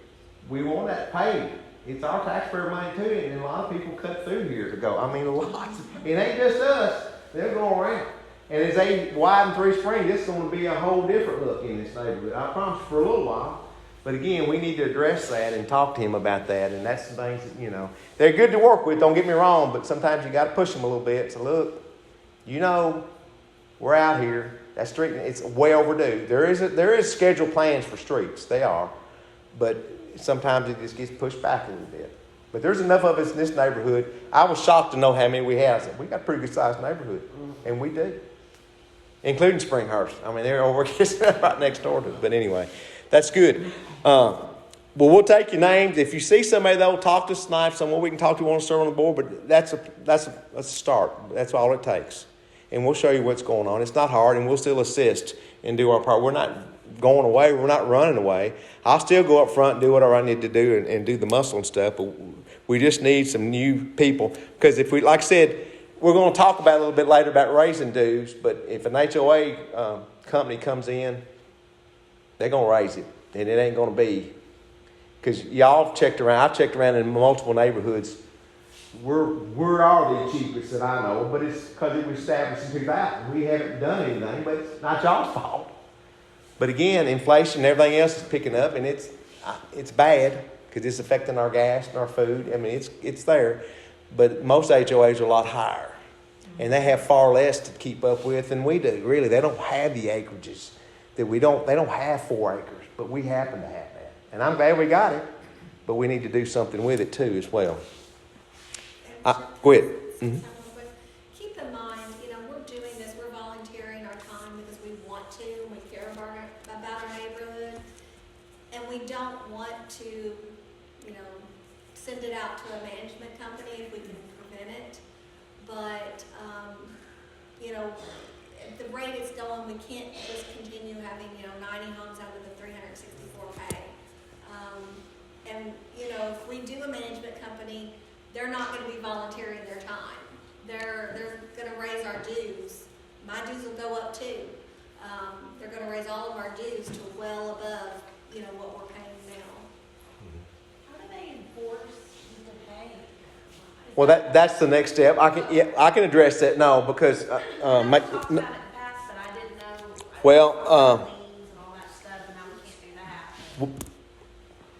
We want that paid. It's our taxpayer money too, and a lot of people cut through here to go. I mean, lots. It ain't just us. They'll go around. And as they widen Three Springs, it's going to be a whole different look in this neighborhood. I promise you for a little while. But again, we need to address that and talk to him about that. And that's the things that, you know, they're good to work with, don't get me wrong, but sometimes you got to push them a little bit. So look, you know, we're out here. That street, it's way overdue. There is scheduled plans for streets. They are. But sometimes it just gets pushed back a little bit. But there's enough of us in this neighborhood. I was shocked to know how many we have. We got a pretty good sized neighborhood. And we do. Including Springhurst. I mean, they're over right next door to us. But anyway, that's good. Well, we'll take your names. If you see somebody that will talk to us tonight, someone we can talk to want to serve on the board, but that's a start. That's all it takes. And we'll show you what's going on. It's not hard, and we'll still assist and do our part. We're not going away. We're not running away. I'll still go up front and do whatever I need to do and do the muscle and stuff, but we just need some new people. Because if we, like I said, we're going to talk about a little bit later about raising dues, but if an HOA company comes in, they're going to raise it, and it ain't going to be. Because y'all checked around. I've checked around in multiple neighborhoods. We are the cheapest that I know, but it's because it was established in 2000. We haven't done anything, but it's not y'all's fault. But again, inflation and everything else is picking up, and it's bad because it's affecting our gas and our food. I mean, it's there, but most HOAs are a lot higher, and they have far less to keep up with than we do. Really, they don't have the acreages that we don't. They don't have 4 acres, but we happen to have that, and I'm glad we got it. But we need to do something with it too as well. Go ahead. Mm-hmm. Keep in mind, you know, we're doing this, we're volunteering our time because we want to, and we care about our neighborhood, and we don't want to, you know, send it out to a management company if we can prevent it. But, you know, at the rate it's going, we can't just continue having, you know, 90 homes out of the 364 pay. And, you know, if we do a management company, they're not going to be volunteering their time. They're going to raise our dues. My dues will go up too. They're going to raise all of our dues to well above, you know, what we're paying now. How do they enforce the pay? Well, that's the next step. I can address that now because I know we talked about it in the past, but I didn't know. Well, liens and all that stuff, and now we can't do that.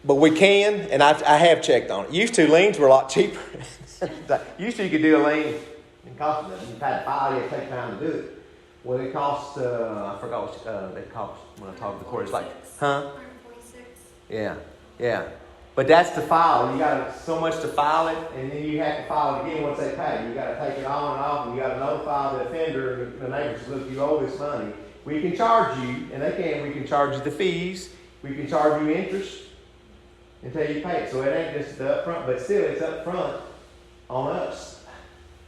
but we can, and I have checked on it. Used to liens were a lot cheaper. Used to you could do a lien and cost nothing. You had to file, you had to take time to do it. Well, it costs, I forgot what it cost when I talked to the court. It's like, huh? 146. Yeah. But that's to file. You got so much to file it, and then you have to file it again once they pay. You got to take it on and off, and you got to notify the offender and the neighbors. Look, you owe this money. We can charge you, and we can charge you the fees. We can charge you interest until you pay it. So it ain't just the upfront, but still it's upfront on us,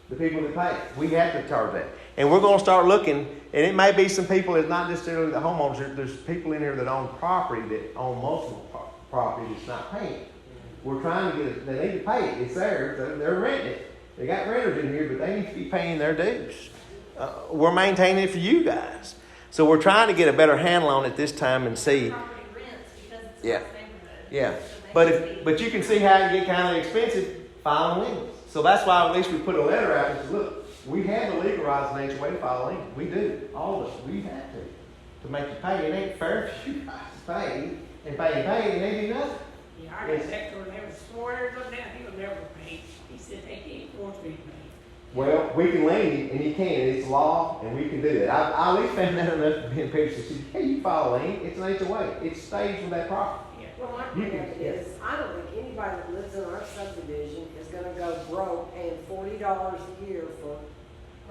the people that pay it. We have to charge that. And we're going to start looking, and it may be some people, it's not necessarily the homeowners, there's people in here that own property that own multiple property that's not paying. We're trying to get it, they need to pay it. It's theirs, they're renting it. They got renters in here, but they need to be paying their dues. We're maintaining it for you guys. So we're trying to get a better handle on it this time and see. Property rents because it's Yeah. a neighborhood. Yeah. So they But you can see how it get kind of expensive filing liens. So that's why at least we put a letter out and said, look, we have to legalize an HOA to file a lien. We do. All of us. We have to make you pay. It ain't fair for you guys to pay and they do nothing. Yeah, I got that girl, they was swears up down, he'll never pay. He said they can't force me to pay. Well, we can lend you, and you can. It's law, and we can do that. I at least found that enough to be in Peterson. Said, hey, you file a lien. It's an HOA. It stays with that property. Yeah. Well, my You point can- is, I don't think anybody that lives in our subdivision is gonna go broke paying $40 a year for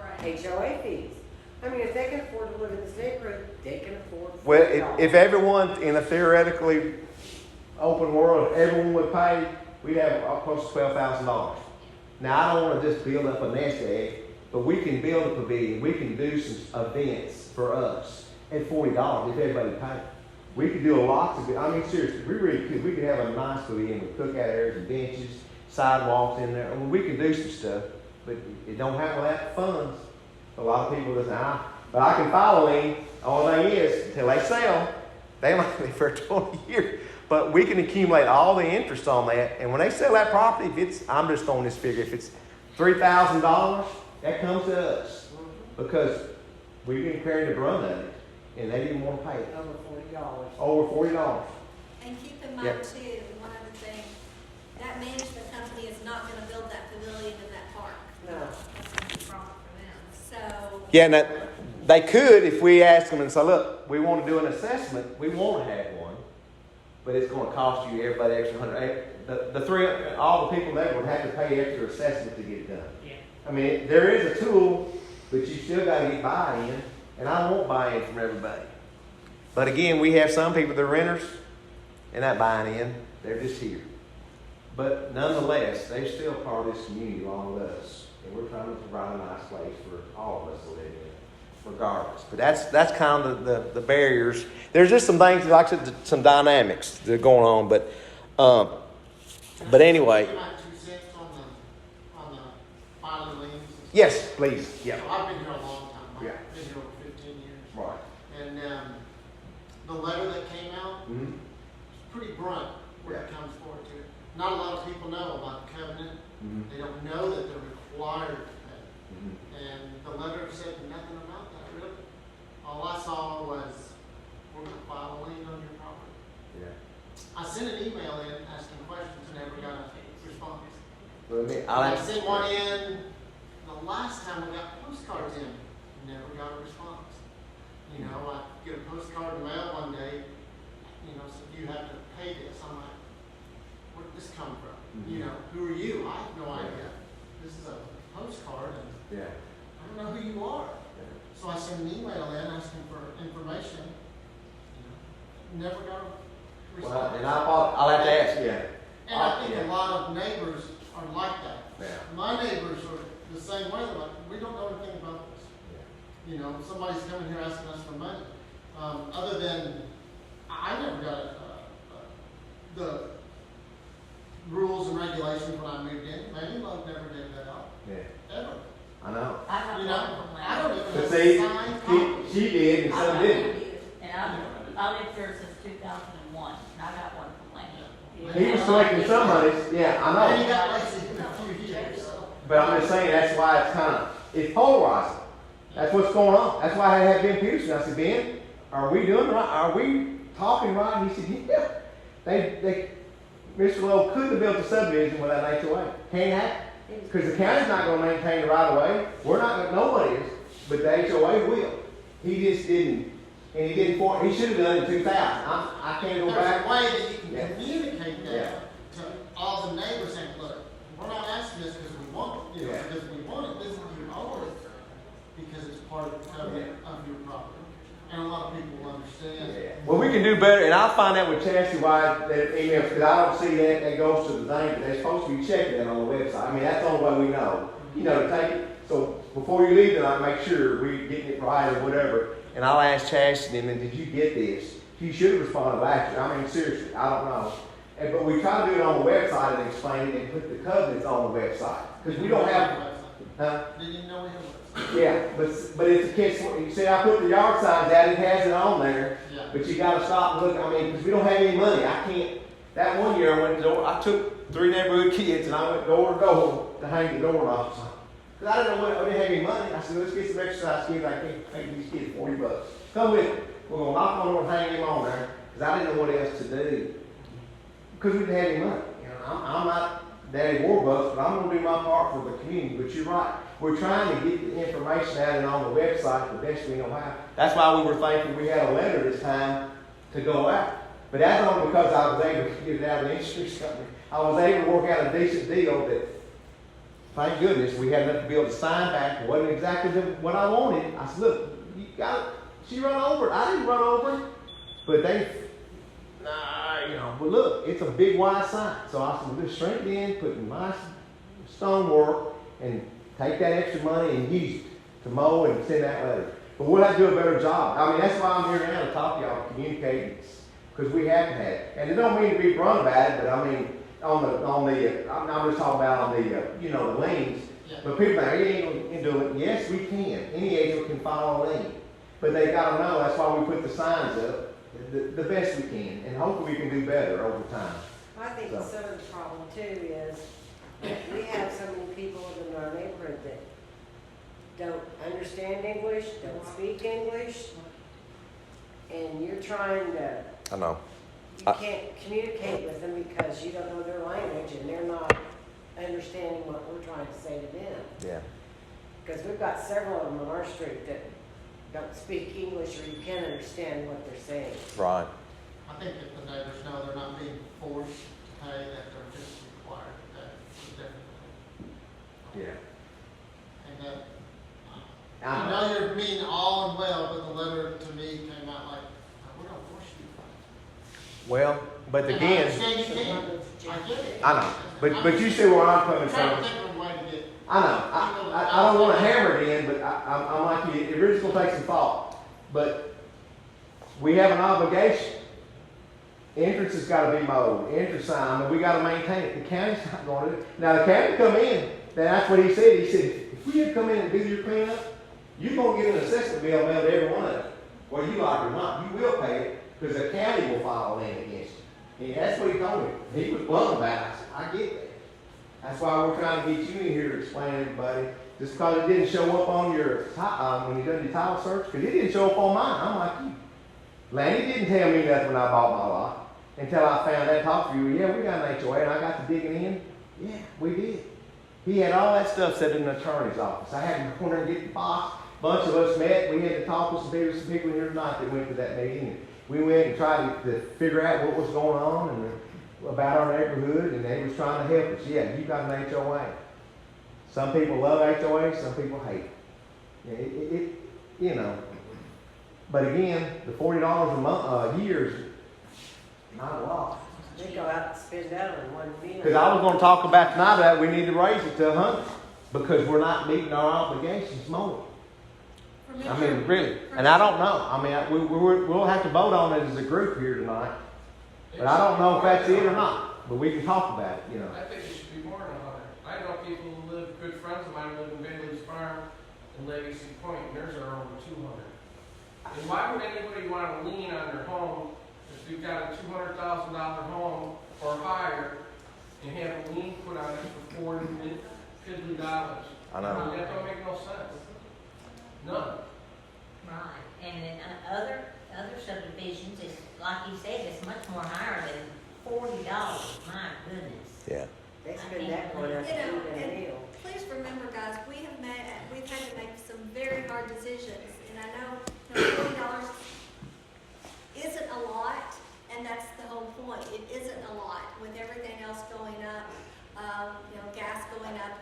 Right. HOA fees. I mean, if they can afford to live in this neighborhood, they can afford $40. Well, if everyone in a theoretically open world, everyone would pay, we'd have close to $12,000. Now, I don't want to just build up a nest egg, but we can build a pavilion. We can do some events for us at $40 if everybody paid. We could do lots of it. I mean, seriously, we really could. We could have a nice pavilion with cookout areas and benches, sidewalks in there. I mean, we can do some stuff, but it don't have to have funds. A lot of people just but I can file a lien. Only thing is, until they sell, they might be for 20 years. But we can accumulate all the interest on that. And when they sell that property, if it's, I'm just throwing this figure, if it's $3,000, that comes to us. Because we've been carrying the brunt of it. And they didn't want to pay it. Over $40. Over $40. And keep in Yep. mind too, one other thing, that management company is not gonna build that pavilion in that park. No. That's gonna be profit for them, so. Yeah, and they could if we ask them and say, look, we want to do an assessment. We want to have one. But it's going to cost you everybody extra $100. All the people there would have to pay extra assessment to get it done. Yeah. I mean, there is a tool, but you still got to get buy-in, and I won't buy-in from everybody. But again, we have some people that are renters, and not buying in. They're just here. But nonetheless, they're still part of this community along with us, and we're trying to provide a nice place for all of us to live in, regardless. But that's kind of the barriers. There's just some things, like I said, some dynamics that are going on. But anyway. Can I 2 cents on the filing liens? Yes, please. Yeah. So I've been here a long time. I've Yeah. been here over 15 years. Right. And the letter that came out Mm-hmm. is pretty blunt when it Yeah. comes forward to it. Not a lot of people know about the covenant. Mm-hmm. They don't know that they're required to pay. Mm-hmm. And the letter said nothing about that, really. All I saw was, we're going to file a lien on your property. Yeah. I sent an email in asking questions and never got a response. I'll I have sent one in the last time we got postcards in, never got a response. You know, I get a postcard in the mail one day, you know, so you have to pay this. I'm like, where did this come from? You know, who are you? I have no idea. This is a postcard and Yeah. I don't know who you are. So I sent an email in asking for information. You know, never got a response. Well, and I'll have to ask you. And I think a lot of neighbors are like that. Yeah. My neighbors are the same way. They're like, we don't know anything about this. You know, somebody's coming here asking us for money. Other than, I never got the rules and regulations when I moved in. Manuel never gave that out, Yeah. ever. I know. I have You one know, from I don't even But have see, a signed copy. she did and some didn't. And I lived here since 2001, and I got one from Laney. He was collecting some monies. Yeah, I And he know. got lazy in a few years, so. But I'm just saying that's why it's polarizing. That's what's going on. That's why I had Ben Peterson. I said, Ben, are we doing right? Are we talking right? And he said, yeah. Mr. Lowe couldn't have built a subdivision without an HOA. Can't happen. Because the county's not going to maintain the right of way. We're not, nobody is. But the HOA will. He just didn't. And he didn't he should have done it in 2000. I can't go There's back. a way that you can Yeah. communicate Yeah. that to all the neighbors saying, look, we're not asking this because we want it, you know, Yeah. because we want it, this is you own it, because it's part of the covenant of your property. And a lot of people will understand. Yeah. Well, we can do better, and I'll find out with Chastity why that emails, because I don't see that, that goes to the thing, but they're supposed to be checking that on the website. I mean, that's the only way we know. You know, to take it, so before you leave tonight, make sure we're getting it right or whatever. And I'll ask Chastity, and then, did you get this? She should have responded back to it. I mean, seriously, I don't know. But we try to do it on the website and explain it and put the covenants on the website. Because we don't have, Didn't even know we had one. yeah, but it's a catch. You see, I put the yard signs out, it has it on there. Yeah. But you gotta stop and look, I mean, because we don't have any money. I can't, that one year I went to door, I took 3 neighborhood kids and I went door to door to hang the doorknobs on. Because I didn't know I didn't have any money. I said, let's get some exercise kids. I can't pay these kids $40. Come with me. We're gonna knock on the door and hang them on there. Because I didn't know what else to do. because we didn't have any money. You know, I'm not Daddy Warbucks, but I'm gonna do my part for the community. But you're right. We're trying to get the information out and on the website the best we know how. That's why we were thinking we had a letter this time to go out. But that's only because I was able to get it out of the insurance company. I was able to work out a decent deal that, thank goodness, we had enough to be able to sign back. It wasn't exactly what I wanted. I said, look, you got it. She run over it. I didn't run over it. But you know, but look, it's a big wide sign. So I said, well, just shrink it in, put nice stonework, and take that extra money and use it to mow and send that letter. But we'll have to do a better job. I mean, that's why I'm here now to talk to y'all, communicate, because we haven't had it. And it don't mean to be blunt about it, but I mean, I'm just talking about on the, you know, the liens. Yeah. But people think, you ain't gonna do it. Yes, we can. Any agent can file a lien. But they gotta know, that's why we put the signs up, the best we can. And hopefully we can do better over time. I think the So. other problem too is we have so many people in our neighborhood that don't understand English, don't speak English, and you're trying to, I know. you can't communicate with them because you don't know their language and they're not understanding what we're trying to say to them. Yeah. Because we've got several of them on our street that don't speak English or you can't understand what they're saying. Right. I think if the neighbors know they're not being forced to pay, that they're just required to pay, definitely. Yeah. And I know you're mean all and well, but the letter to me came out like, we're gonna force you to pay. Well, but And I again, understand you can. I get it. I know. But you see where I'm coming I'm trying from. to think of a way to get. I know. I don't want to hammer it in, but I'm like you. It really gonna take some thought. But we have an obligation. Entrance has got to be mowed. Entrance sign, and we got to maintain it. The county's not going to do it. Now the county come in. That's what he said. He said, if we had to come in and do your cleanup, you're gonna get an assessment bill mailed to every one of them, whether you like it or not. You will pay it because the county will file a lien against you. And that's what he told me. He was blunt about it. I said, I get that. That's why we're trying to get you in here to explain to everybody. Just because it didn't show up on your, when you done your title search, because it didn't show up on mine. I'm like you. Lanny didn't tell me nothing when I bought my lot until I found that talk to you. Yeah, we got an HOA, and I got to digging in. Yeah, we did. He had all that stuff set in the attorney's office. I had to go in there and get the box. A bunch of us met. We had to talk with some people here tonight that went to that meeting. And we went and tried to figure out what was going on and about our neighborhood, and they was trying to help us. Yeah, you got an HOA. Some people love HOA, some people hate it. You know. But again, the $40 a year is not a lot. They go out and spend out on one meal. Because I was going to talk about tonight that we need to raise it to 100 because we're not meeting our obligations more. I mean, really. And I don't know. I mean, we'll have to vote on it as a group here tonight. But I don't know if that's it or not. But we can talk about it, you know. I think it should be more than 100. I know people who live, good friends of mine live in Bailey's Farm and Legacy Point, and theirs are over 200. And why would anybody want to lean on their home if you've got a $200,000 home or higher and have a lien put on it for $40 $50? I know. That don't make no sense. None. Right, and then other subdivisions, it's, like you said, it's much more higher than $40, my goodness. Yeah. They spend that one out to You know, eat a and meal. please remember, guys, we've had to make some very hard decisions, and I know, $40 isn't a lot, and that's the whole point. It isn't a lot with everything else going up, gas going up.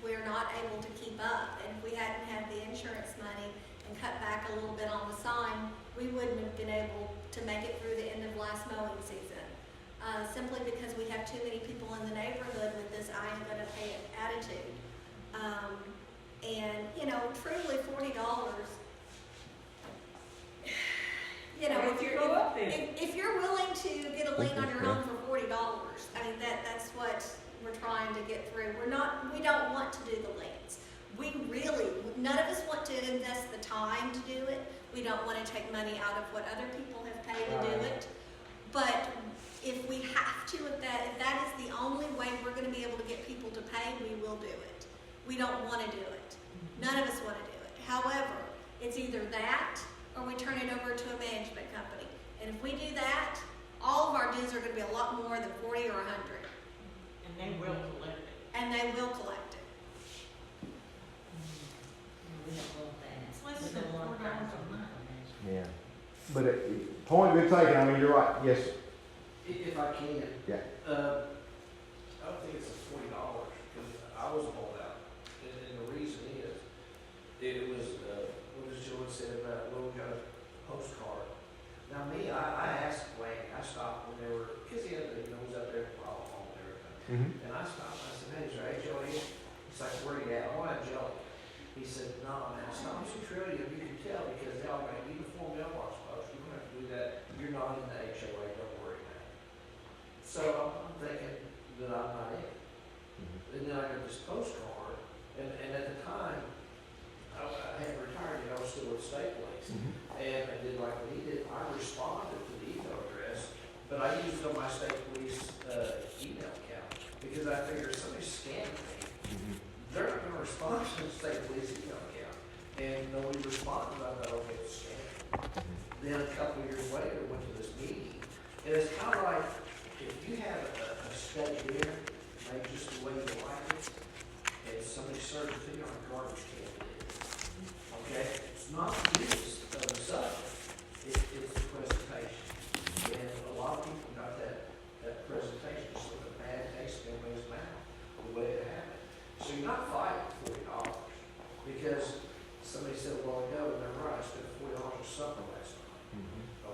We're not able to keep up, and if we hadn't had the insurance money and cut back a little bit on the sign, we wouldn't have been able to make it through the end of last mowing season. Simply because we have too many people in the neighborhood with this I am gonna pay it attitude. And, truly $40, if you're willing to get a lien on your home for $40, I mean, that's what we're trying to get through. We don't want to do the liens. None of us want to invest the time to do it. We don't want to take money out of what other people have paid to do it. But if we have to, if that is the only way we're going to be able to get people to pay, we will do it. We don't want to do it. None of us want to do it. However, it's either that or we turn it over to a management company. And if we do that, all of our dues are gonna be a lot more than 40 or 100, And they will collect it. and they will collect it. It's less than $4 a month. Yeah. But point good taken, I mean, you're right, yes, sir. If I can. Yeah. I don't think it's $40, because I was bought out, and the reason is, it was, what does Joey said about, well, we got a postcard. Now me, I asked Wayne, I stopped when they were, because he had, was up there for all home and everything. Mm-hmm. And I stopped, and I said, hey, is there HOA? He's like, where you at? I want Joey. He said, no, man, it's not Centralia, you can tell, because they all got uniform mailbox posts, you don't have to do that, you're not in the HOA, don't worry about it. So I'm thinking that I'm not in. And then I got this postcard, and at the time, I hadn't retired yet, I was still with State Police. And I did like what he did, I responded to the email address, but I used it on my State Police email account, because I figured if somebody's scamming me, they're not gonna respond to the State Police email account. And nobody responded, I thought, okay, it's a scam. Then a couple of years later, went to this meeting, and it's kind of like, if you have a steak dinner, made just the way you like it, and somebody serves it to you on a garbage can lid, okay? It's not the use of the subject, it's the presentation. And a lot of people got that presentation, just with a bad taste in everybody's mouth, the way it happened. So you're not fighting $40, because somebody said a while ago, and they're right, I spent $40 on supper last night.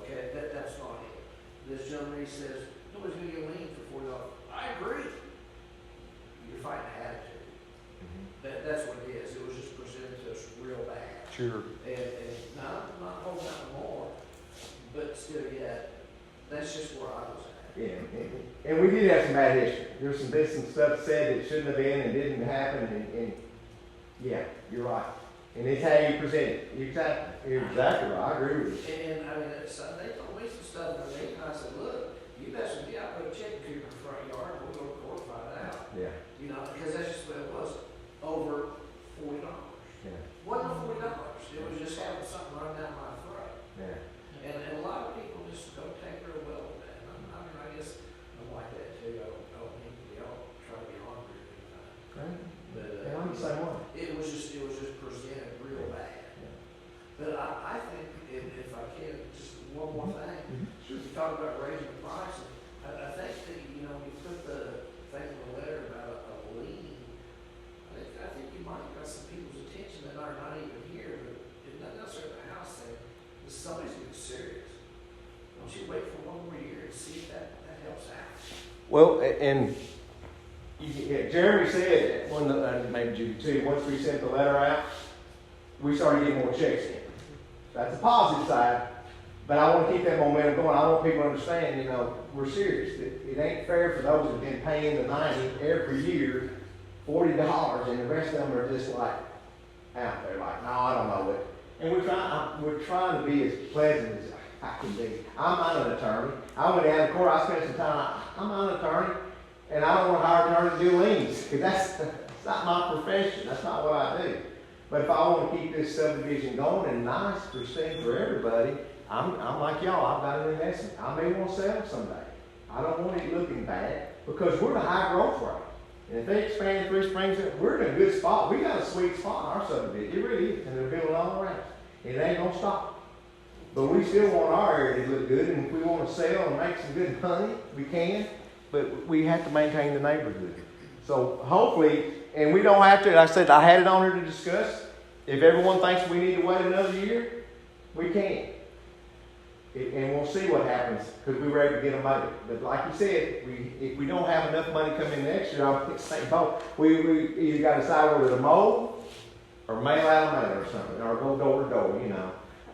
Okay, that's not it. This gentleman, he says, nobody's gonna get a lien for $40. I agree. You're fighting attitude. That's what it is. It was just presented to us real bad. Sure. And now, I'm not holding out more, but still yet, that's just where I was at. Yeah, and we did have some bad history. There's some stuff said that shouldn't have been and didn't happen, and yeah, you're right. And it's how you present it. You're exactly right. I agree with you. And I mean, so they told me some stuff, and I said, look, you mess with me, I put a chicken coop in the front yard, and we'll go to court and find out. Yeah. Because that's just what it was, over $40. Yeah. Wasn't $40, it was just having something run down my throat. Yeah. And a lot of people just don't take real well with that. I mean, I guess I'm like that too, I don't mean to be all, try to be hungry or anything. Right. But, And I'm the same way. it was just presented real bad. Yeah. But I think, if I can, just one more thing. Sure. You talk about raising the price, I think that, you put the thing in the letter about a lien. I think you might have got some people's attention that are not even here, but it's not necessarily the house thing, but somebody's getting serious. Don't you wait for one more year and see if that helps out? Well, and Jeremy said, maybe Judy too, once we sent the letter out, we started getting more checks in. That's a positive side, but I want to keep that momentum going. I want people to understand, we're serious. It ain't fair for those that have been paying the $90 every year, $40, and the rest of them are just like out there, like, no, I don't know it. And we're trying to be as pleasant as I can be. I'm not an attorney. I went down to court. I spent some time. I'm not an attorney, and I don't want to hire an attorney to do liens because that's not my profession. That's not what I do. But if I want to keep this subdivision going and nice, pristine for everybody, I'm like y'all. I've got an investment. I may want to sell someday. I don't want it looking bad because we're the high growth rate. And if they expand Three Springs, we're in a good spot. We got a sweet spot in our subdivision. It really is. And they're building all around. It ain't going to stop. But we still want our area to look good. And if we want to sell and make some good money, we can. But we have to maintain the neighborhood. So hopefully, and we don't have to, like I said, I had it on here to discuss. If everyone thinks we need to wait another year, we can. And we'll see what happens because we're ready to get them made. But like you said, if we don't have enough money coming in next year, I'll say both. We either got to decide whether to mow or mail out a mail or something, or go door to door,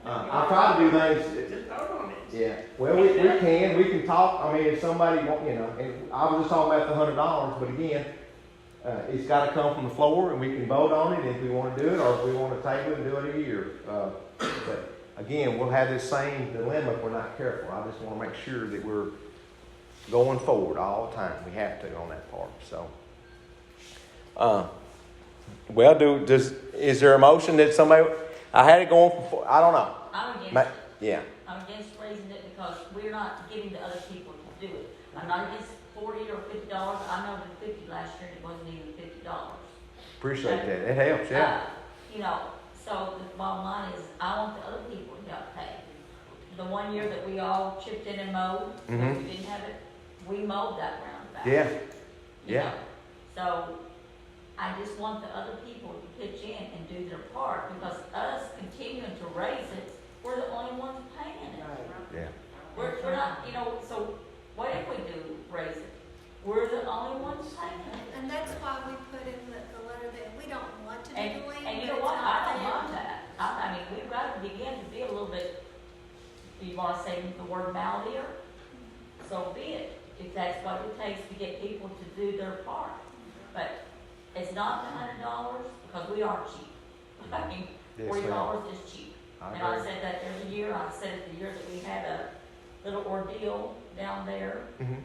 I try to do things. Just vote on it. Yeah. Well, we can talk. I mean, if somebody want, and I was just talking about the $100, but again, it's got to come from the floor, and we can vote on it if we want to do it, or if we want to table it and do it a year. But again, we'll have this same dilemma if we're not careful. I just want to make sure that we're going forward all the time. We have to on that part. So, is there a motion that somebody? I had it going. I don't know. Oh, yes. Yeah, I'm against raising it because we're not giving the other people to do it. I'm not against $40 or $50. I know the 50 last year, it wasn't even $50. appreciate that. It helps, yeah. You know, so the bottom line is, I want the other people to help pay. The one year that we all chipped in and mowed, so Mhm. we didn't have it, we mowed that roundabout. Yeah, you yeah. know. So I just want the other people to pitch in and do their part, because us continuing to raise it, we're the only ones paying it. Yeah. We're not, you know, so what if we do raise it? We're the only ones paying it. And that's why we put in the letter that we don't want to And, do the lien. and you but know it's what, not I don't fair. mind that. I mean, we've got to begin to be a little bit, you want to say the word malleable? So be it, if that's what it takes to get people to do their part. But it's not $100, because we are cheap. I mean, Yes, $40 ma'am. is cheap. I And I agree. said that every year, I said it the year that we had a little ordeal down there. Mhm.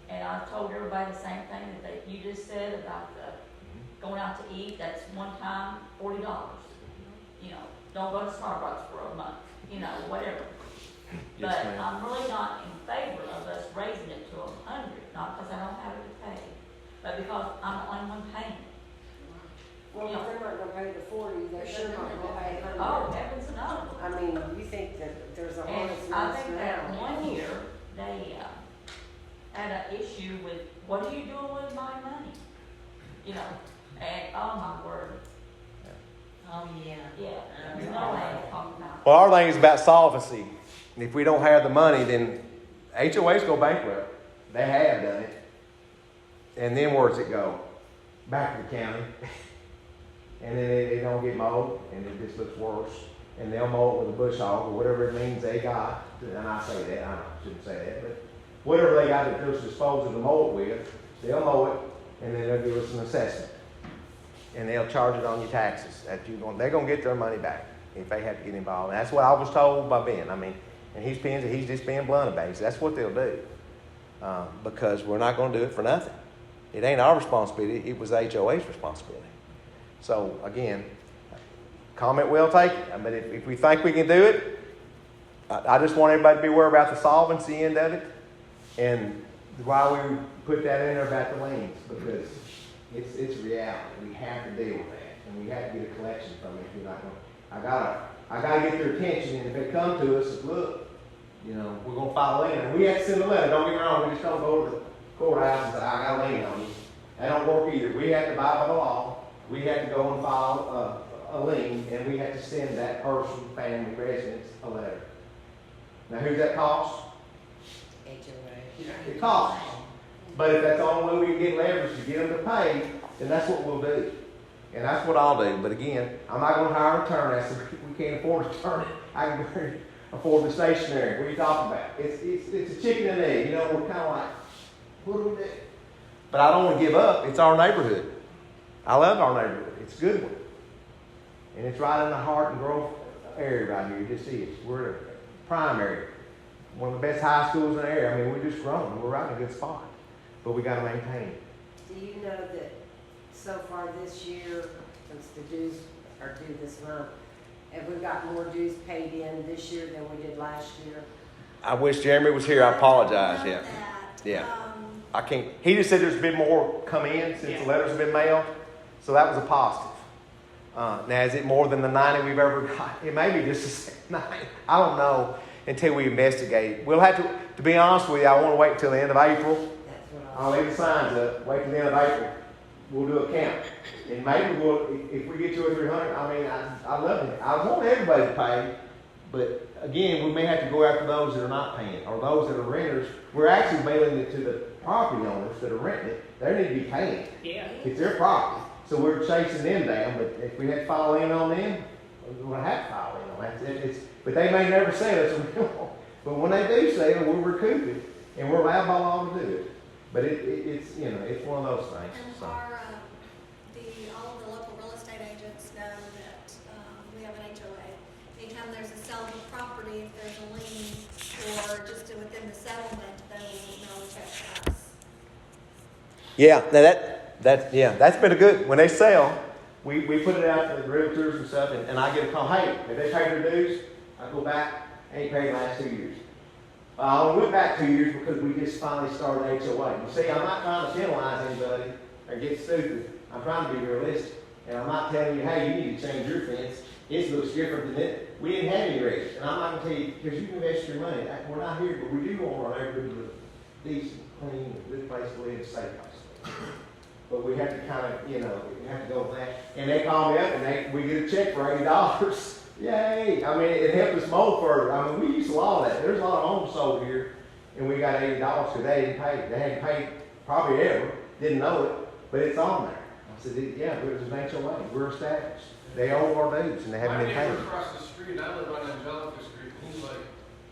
And I told everybody the same thing that you just said about the going out to eat, that's one time $40. You know, don't go to Starbucks for a month, you know, whatever. Yes, But ma'am. I'm really not in favor of us raising it to 100, not because I don't have it to pay, but because I'm the only one paying it. Well, if they're not gonna pay the 40, they're sure not gonna pay 100. Oh, heavens no. I mean, you think that there's a And honest I mess think that now. one year, they, had an issue with, what are you doing with my money? You know, and, oh my word, Oh, yeah. yeah, there's no way to talk about. Well, our thing is about solvency. If we don't have the money, then HOAs go bankrupt. They have done it. And then where's it go? Back to the county. And then they don't get mowed, and it just looks worse. And they'll mow it with a bush hog or whatever it means they got. And I say that, I shouldn't say that, but whatever they got at their disposal to mow it with, they'll mow it, and then they'll give us an assessment. And they'll charge it on your taxes. They're gonna get their money back if they have to get involved. And that's what I was told by Ben. I mean, and he's just being blunt about it. That's what they'll do. Because we're not gonna do it for nothing. It ain't our responsibility, it was HOA's responsibility. So again, comment well taken. But if we think we can do it, I just want everybody to be aware about the solvency end of it and why we put that in there about the liens, because it's reality. We have to deal with that, and we have to get a collection from it. If you're not gonna, I gotta get their attention, and if they come to us, look, you know, we're gonna file a lien. And we have to send a letter. Don't get me wrong. We just don't go to the courthouse and say, I got a lien on you. That don't work either. We have to abide by the law. We have to go and file a lien, and we have to send that person, family, residence, a letter. Now, who's that cost? HOA. It costs. But if that's the only way we can get leverage to get them to pay, then that's what we'll do. And that's what I'll do. But again, I'm not going to hire an attorney. I said, we can't afford an attorney. I can afford the stationery. What are you talking about? It's a chicken and egg. You know, we're kind of like, what do we do? But I don't want to give up. It's our neighborhood. I love our neighborhood. It's a good one. And it's right in the heart and growth area right here. You just see it. We're in a prime area. One of the best high schools in the area. I mean, we're just growing. We're right in a good spot. But we got to maintain it. Do you know that so far this year, since the dues are due this month, have we got more dues paid in this year than we did last year? I wish Jeremy was here. I apologize. Yeah. That, Yeah. I can't. He just said there's been more come in since the letters have been mailed. So that was a positive. Now, is it more than the 90 we've ever got? It may be just the 90. I don't know until we investigate. We'll have to be honest with you, I want to wait until the end of April. That's what I'll leave the signs up, wait till the end of April. We'll do a count. And maybe if we get 200 or 300, I mean, I love it. I want everybody to pay. But again, we may have to go after those that are not paying or those that are renters. We're actually mailing it to the property owners that are renting it. They need to be paying. Yeah. It's their property. So we're chasing them down. But if we have to file in on them, we're going to have to file in on that. But they may never sell us. But when they do sell, we're recouping. And we're allowed by law to do it. But it's it's one of those things. And So. all of the local real estate agents know that we have an HOA. Anytime there's a sale of a property, if there's a lien or just within the settlement, they will notify us. Yeah, now that's been a good, when they sell, we put it out to the realtors and stuff, and I get a call, hey, have they paid their dues? I go back, Ain't paid the last 2 years. I only went back 2 years because we just finally started HOA. You see, I'm not trying to penalize anybody or get stupid. I'm trying to be realistic. And I'm not telling you, hey, you need to change your fence. It looks different than it. We didn't have any rates. And I'm not going to tell you, because you can invest your money. We're not here, but we do want our neighborhood to look decent, clean, good place to live, safe place. But we have to kind of, you know, we have to go with that. And they call me up and we get a check for $80. Yay! I mean, it helped us mow further. I mean, we used a lot of that. There's a lot of homes sold here, and we got $80 because they didn't pay. They hadn't paid probably ever. Didn't know it, but it's on there. I said, yeah, but it was an HOA. We're established. They owe our dues, and they haven't been My neighbor paid. across the street, I live on Angelica Street, and he's like,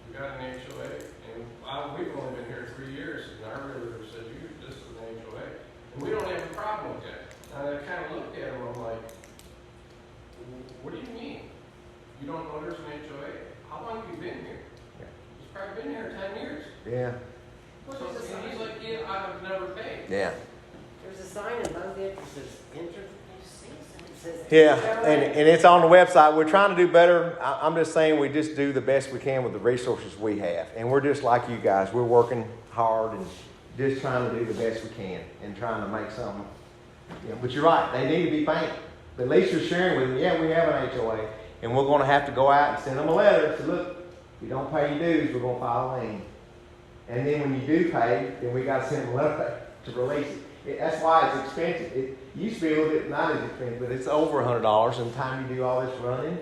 we got an HOA, and we've only been here 3 years, and our realtor said, this is an HOA. And we don't have a problem with that. And I kind of looked at him, I'm like, what do you mean? You don't know there's an HOA? How long have you been here? He's probably been here 10 years. Yeah. So, and he's like, yeah, I've never paid. Yeah. There's a sign in both entrances, it says Yeah, HOA. and it's on the website. We're trying to do better. I'm just saying we just do the best we can with the resources we have. And we're just like you guys. We're working hard and just trying to do the best we can and trying to make something. You know, but you're right. They need to be paid. But at least you're sharing with them, yeah, we have an HOA. And we're going to have to go out and send them a letter to look, if you don't pay your dues, we're going to file a lien. And then when you do pay, then we got to send them a letter to release it. That's why it's expensive. It used to be a little bit not as expensive, but it's over $100 in the time you do all this running.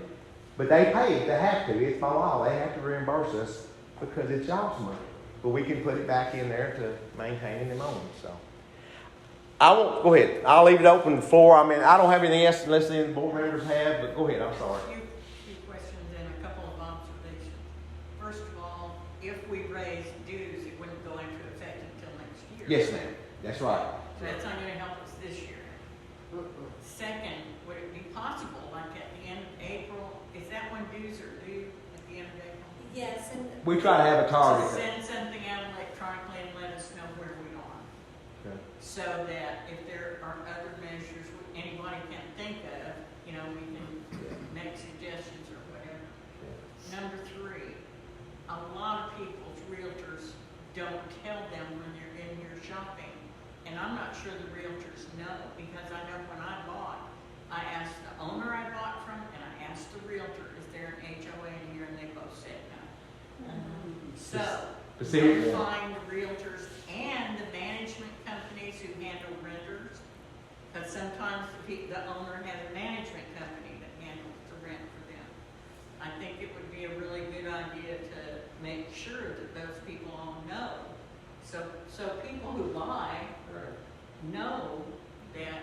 But they pay it. They have to. It's by law. They have to reimburse us because it's y'all's money. But we can put it back in there to maintain them on. So I won't go ahead. I'll leave it open to the floor. I mean, I don't have anything else unless the board members have. But go ahead. I'm sorry. Few questions and a couple of observations. First of all, if we raise dues, it wouldn't go into effect until next year. Yes, ma'am. That's right. So that's not gonna help us this year. Second, would it be possible, like at the end of April, is that when dues are due at the end of April? Yes, and We try to have a To target. send something out electronically and let us know where we are. Okay. So that if there are other measures anybody can think of, you know, we can make suggestions or whatever. Number three, a lot of people's realtors don't tell them when you're in here shopping. And I'm not sure the realtors know, because I know when I bought, I asked the owner I bought from, and I asked the realtor, is there an HOA in here? And they both said no. So, But see, find the realtors and the management companies who handle renters, because sometimes the owner has a management company that handles the rent for them. I think it would be a really good idea to make sure that those people all know. So people who buy know that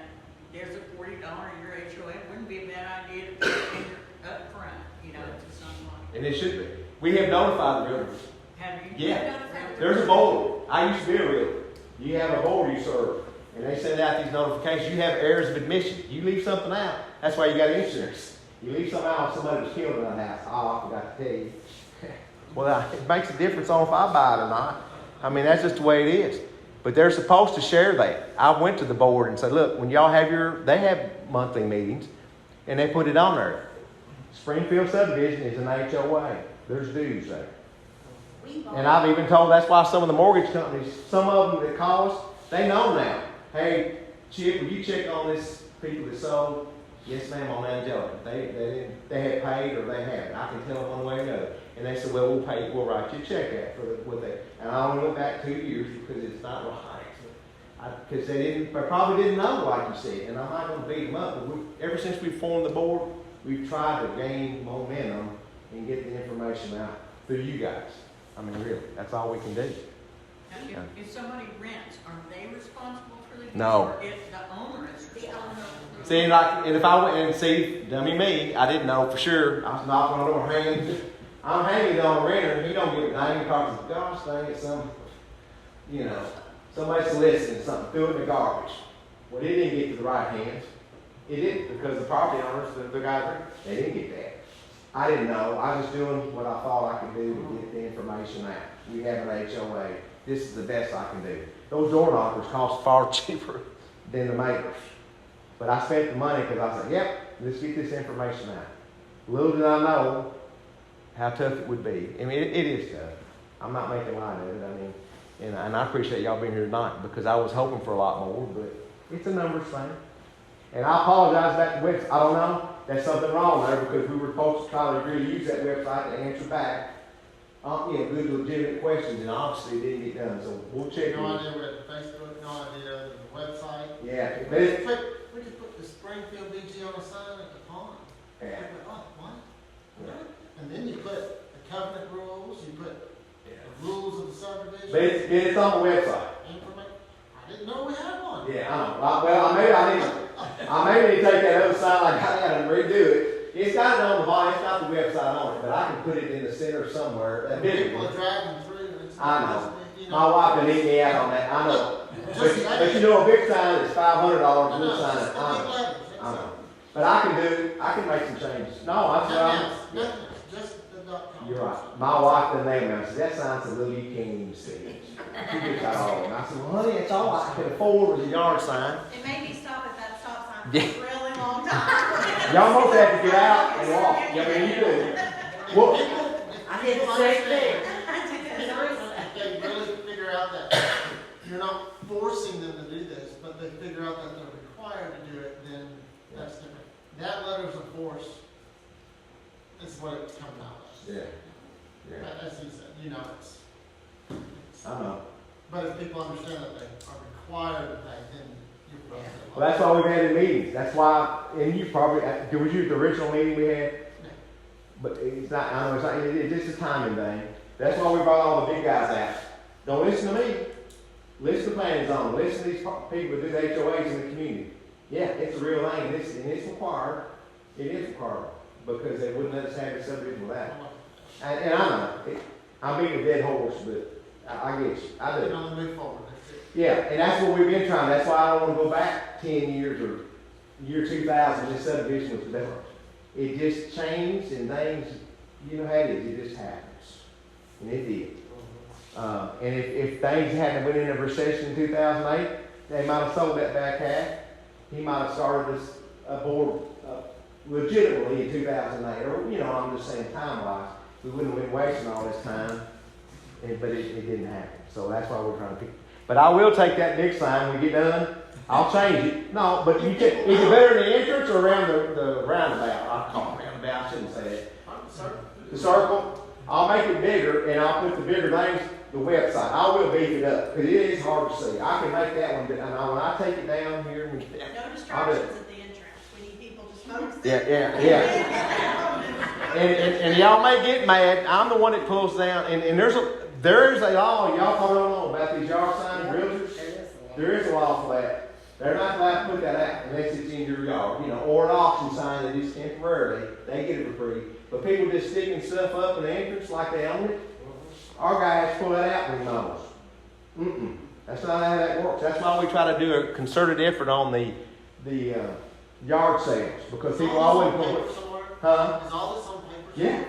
there's a $40 a year HOA. It wouldn't be a bad idea to put it in your upfront, you know, to someone. and it should be. We have notified the realtors. Have you? Yeah. There's a board. I used to be a realtor. You have a board you serve, and they send out these notifications. You have errors of admission. You leave something out. That's why you got insurance. You leave something out, somebody was killed in that house. Oh, I forgot to tell you. Well, it makes a difference on if I buy it or not. I mean, that's just the way it is. But they're supposed to share that. I went to the board and said, look, when y'all have they have monthly meetings, and they put it on there. Springfield subdivision is an HOA. There's dues there. And I've even told, that's why some of the mortgage companies, some of them that call us, they know now. Hey, Chip, will you check on this people that sold? Yes, ma'am, on Angelica. They had paid or they haven't. I can tell them one way or another. And they said, well, we'll write you a check out with that. And I only went back 2 years because it's not right. Because they probably didn't know, like you said. And I'm not going to beat them up. But ever since we formed the board, we've tried to gain momentum and get the information out through you guys. I mean, really, that's all we can do. Now, if somebody rents, are they responsible for the dues? No. Or if the owner is responsible? See, and if I went and see, dummy me, I didn't know for sure. I was knocking on the door, hanging. I'm hanging on a renter, and he don't give a name because, gosh dang it, somebody soliciting something, threw it in the garbage. Well, it didn't get to the right hands. It didn't, because the property owners, the guys, they didn't get that. I didn't know. I was doing what I thought I could do to get the information out. We have an HOA. This is the best I can do. Those door knockers cost far cheaper than the makers. But I spent the money because I said, yep, let's get this information out. Little did I know, how tough it would be. I mean, it is tough. I'm not making light of it. I mean, and I appreciate y'all being here tonight because I was hoping for a lot more, but it's a numbers thing. And I apologize about the website. I don't know. There's something wrong there because we were supposed to try to really use that website to answer back, good legitimate questions, and obviously it didn't get done. So we'll check. No idea what Facebook, no idea the website. Yeah, but it's, We just put the Springfield BG on a sign at the pond. yeah. Like, oh, what? Yeah. And then you put the covenant rules, you put the rules of the subdivision. But it's on the website. I didn't know we had one. Yeah, I know. Well, I may need to take that other sign, like I gotta redo it. It's got it on the bottom, it's got the website on it, but I can put it in the center somewhere. That big People one. are driving through. It's I not know. just, you My wife can eat me out on that, I know. But you know, a big sign is $500 for a sign. I know. But I can make some changes. No, I'm sorry. Nothing, just the .com. You're right. My wife done name me. I said, that sounds so little you can't even see it. She gets that all. And I said, well, honey, it's all I can afford was a yard sign. It made me stop at that stop sign Yeah. for a really long time. Y'all almost have to get out and walk. I mean, you do. Well, I did the same thing. If they really figure out that you're not forcing them to do this, but they figure out that they're required to do it, then that's different. That letter's of force is what it's coming out as. yeah. Yeah. As he said, it's. I know. But if people understand that they are required to pay, then you're probably. Well, that's why we've had in meetings. That's why, and you probably, was you at the original meeting we had? No. But it's not, I know it's not, it's just a timing thing. That's why we brought all the big guys out. Don't listen to me. Listen to planning zone. Listen to these people who do the HOAs in the community. Yeah, it's a real thing, and it's required. It is required because they wouldn't let us have a subdivision without it. And I know, I'm beating a dead horse, but I get you. I do. They're gonna move forward. That's it. Yeah, and that's what we've been trying. That's why I don't want to go back 10 years or year 2000. This subdivision was developed. It just changed and things, you know how it is. It just happens. And it did. And if things hadn't went into recession in 2008, they might have sold that back half. He might have started this board legitimately in 2008. Or, I'm just saying time-wise. We wouldn't have been wasting all this time. But it didn't happen. So that's why we're trying to pick. But I will take that big sign when we get done. I'll change it. No, but is it better in the entrance or around the roundabout? I'll call it roundabout. I shouldn't say that. The circle. I'll make it bigger and I'll put the bigger names, the website. I will beef it up because it is hard to see. I can make that one, but when I take it down here and get down, No distractions at the entrance. We need people just focused. Yeah. And y'all may get mad. I'm the one that pulls down. And there's a law. Y'all probably don't know about these yard signs, realtors. There is a law for that. They're not allowed to put that out unless it's in your yard, or an auction sign that is temporarily. They get it for free. But people just sticking stuff up in the entrance like they own it. Our guys pull that out when he knows. That's not how that works. That's why we try to do a concerted effort on the yard sales because people always go. Huh? Is all this on paper? Yeah.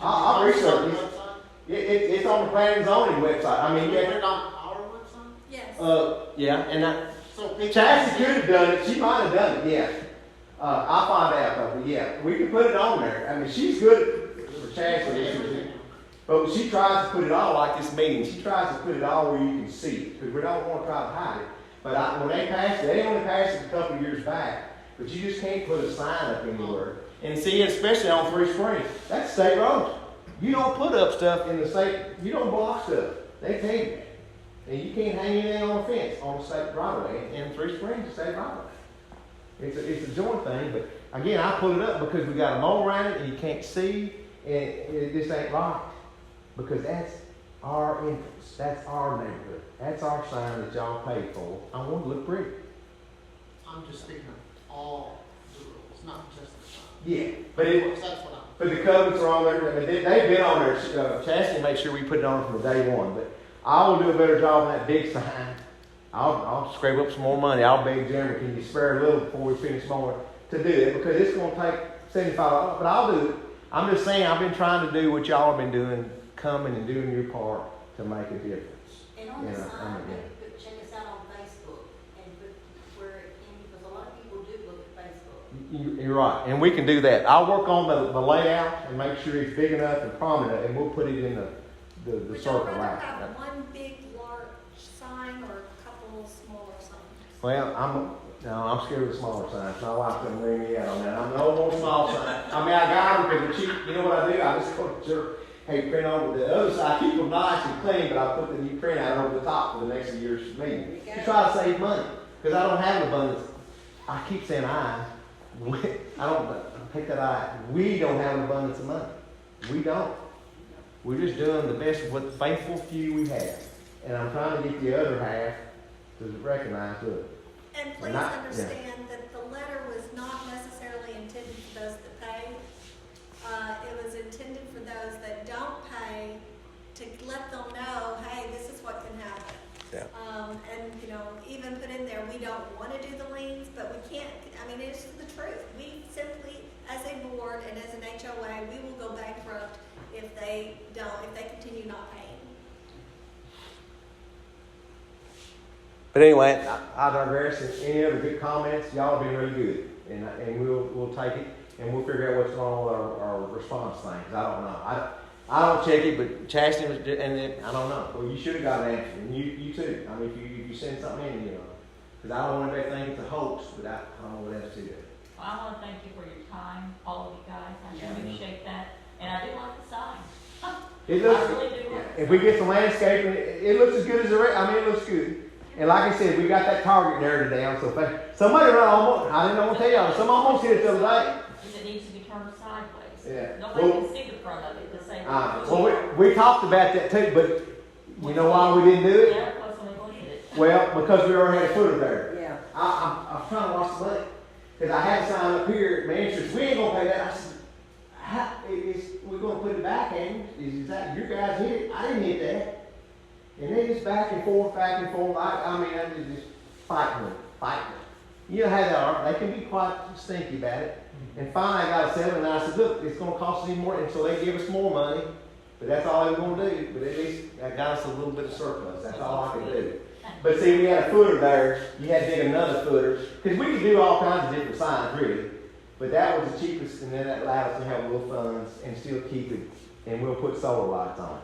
I'll research it. It's on the planning and zoning website. I mean, Put it yeah. on our website? Yes. Yeah, and So people. Chassie could have done it. She might have done it. Yeah. I'll find out though. But yeah, we can put it on there. I mean, she's good for Chassie. But she tries to put it all like this meeting. She tries to put it all where you can see it because we don't want to try to hide it. But when they passed it, they only passed it a couple of years back. But you just can't put a sign up anywhere. And see, especially on Three Springs, that's state road. You don't put up stuff in the state. You don't block stuff. They tell you that. And you can't hang anything on a fence on the state right of way. And Three Springs is state right of way. It's a joint thing. But again, I put it up because we got a mold around it and you can't see. And it just ain't right. Because that's our entrance. That's our neighborhood. That's our sign that y'all paid for. I want it to look pretty. I'm just speaking of all the rules, not just the sign. Yeah, but That's what but the covenants are on there. I mean, they've been on there. Chastity made sure we put it on from day one. But I will do a better job on that big sign. I'll scrape up some more money. I'll beg Jeremy, can you spare a little before we finish more to do it? Because it's going to take $75. But I'll do it. I'm just saying I've been trying to do what y'all have been doing, coming and doing your part to make a difference. And on the Yeah, sign, yeah. check us out on Facebook and put where it can, because a lot of people do look at Facebook. You're right, and we can do that. I'll work on the layout and make sure it's big enough and prominent, and we'll put it in the Would y'all circle rather out. have one big, large sign or a couple smaller signs? Well, I'm scared of the smaller signs. My wife doesn't bring me out on that. I'm no more small signs. I mean, I got them because they're cheap. You know what I do? I just go to church. Hey, print over the other side. I keep them nice and clean, but I put the new print out over the top for the next year's meeting. To try to save money because I don't have an abundance. I keep saying I don't take that I. We don't have an abundance of money. We don't. We're just doing the best with the faithful few we have. And I'm trying to get the other half to recognize it. And please understand that the letter was not necessarily intended for those that pay. It was intended for those that don't pay to let them know, hey, this is what can happen. Yeah. And, even put in there, we don't want to do the liens, but we can't, it's the truth. We simply, as a board and as an HOA, we will go bankrupt if they continue not paying. But anyway, I digress. Any other good comments? Y'all have been really good, and we'll take it and we'll figure out what's going on with our response things. I don't know. I don't check it, but Chastity was, and then, I don't know. Well, you should have got an answer, and you too. I mean, if you send something in, because I don't want anybody to think it's a hoax, but I don't know what else to do. Well, I want to thank you for your time, all of you guys. I appreciate that. And I do like the sign. It looks. I really do. If we get some landscaping, it looks as good as the rest. It looks good. And like I said, we got that target narrowed down. So if somebody run almost, I didn't know what to tell y'all. Some almost hit it the other day. It needs to be turned sideways. Yeah. Nobody can see the front of it. The same. Well, we talked about that too, but you know why we didn't do it? Yeah, because when we look at it. Well, because we already had a footer there. Yeah. I'm trying to watch the money. Because I had a sign up here at my entrance, we ain't going to pay that. I said, we're going to put it back in. Is that your guys hit it? I didn't hit that. And they just back and forth. I mean, just fighting. You know how they are. They can be quite stinky about it. And finally, I got a settlement, and I said, look, it's going to cost us even more. And so they give us more money. But that's all they were going to do. But at least that got us a little bit of surplus. That's all I could do. But see, we had a footer there. You had to dig another footer. Because we could do all kinds of different signs, really. But that was the cheapest, and then that allowed us to have little funds and still keep it. And we'll put solar lights on it.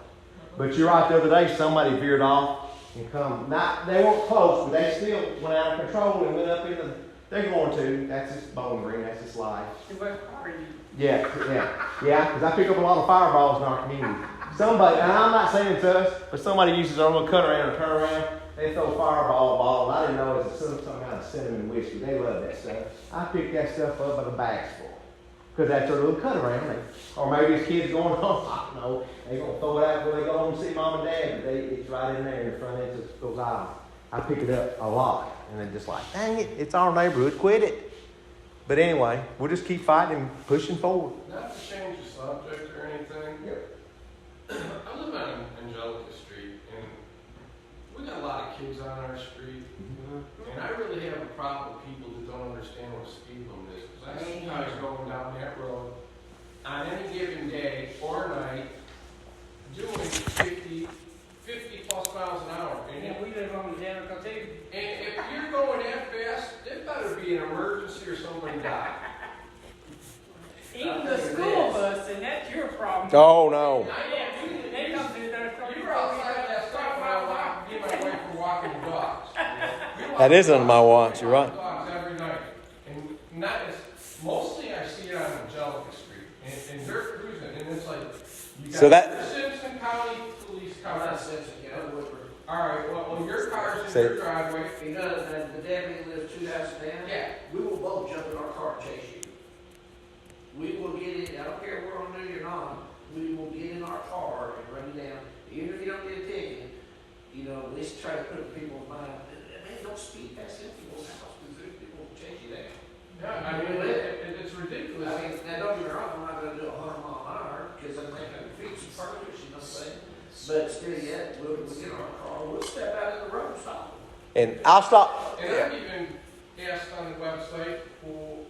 But you're right, the other day, somebody veered off and come. They weren't close, but they still went out of control and went up into. They're going to. That's just Bowling Green. That's just life. Yeah. Because I pick up a lot of fireballs in our community. Somebody, and I'm not saying it's us, but somebody uses their little cut around and turn around. They throw a fireball ball, and I didn't know it was some kind of cinnamon whiskey. They love that stuff. I picked that stuff up by the bags full. Because that's their little cut around. Or maybe his kid's going home. I don't know. They're going to throw it out before they go home and see mom and dad. But it's right in there in the front end of those aisles. I pick it up a lot. And they're just like, dang it, it's our neighborhood. Quit it. But anyway, we'll just keep fighting and pushing forward. Not to change the subject or anything. Yeah. I live on Angelica Street, and we got a lot of kids on our street. And I really have a problem with people that don't understand what a speed limit is. Because I see guys going down that road on any given day or night doing 50 plus miles an hour. And we live on the Jericho too. And if you're going that fast, there better be an emergency or somebody die. Even the school bus, and that's your problem. Oh, no. They come through there. You were outside that stop when I walked, get my way from walking the dogs. That is under my watch, you're right. Dogs every night. And mostly I see it on Angelica Street. And they're cruising, and it's like, you got So that- Simpson County Police I'm car. not Simpson, Woodward. Alright, well, your car's in Say- your driveway. Because the deputy lives 2 houses down. Yeah. We will both jump in our car and chase you. We will get in, I don't care if we're on duty or not, we will get in our car and run you down. Even if you don't get a ticket, at least try to put in people's mind, man, don't speed past them people's house, because people will chase you down. Yeah, I mean, it's ridiculous. I mean, now don't get me wrong, I'm not gonna do 100 mile an hour, because I'm making feet some purpose, you know what I'm saying? But still yet, we'll get in our car, we'll step out in the road and stop them. And I'll stop. And I've even asked on the website, well,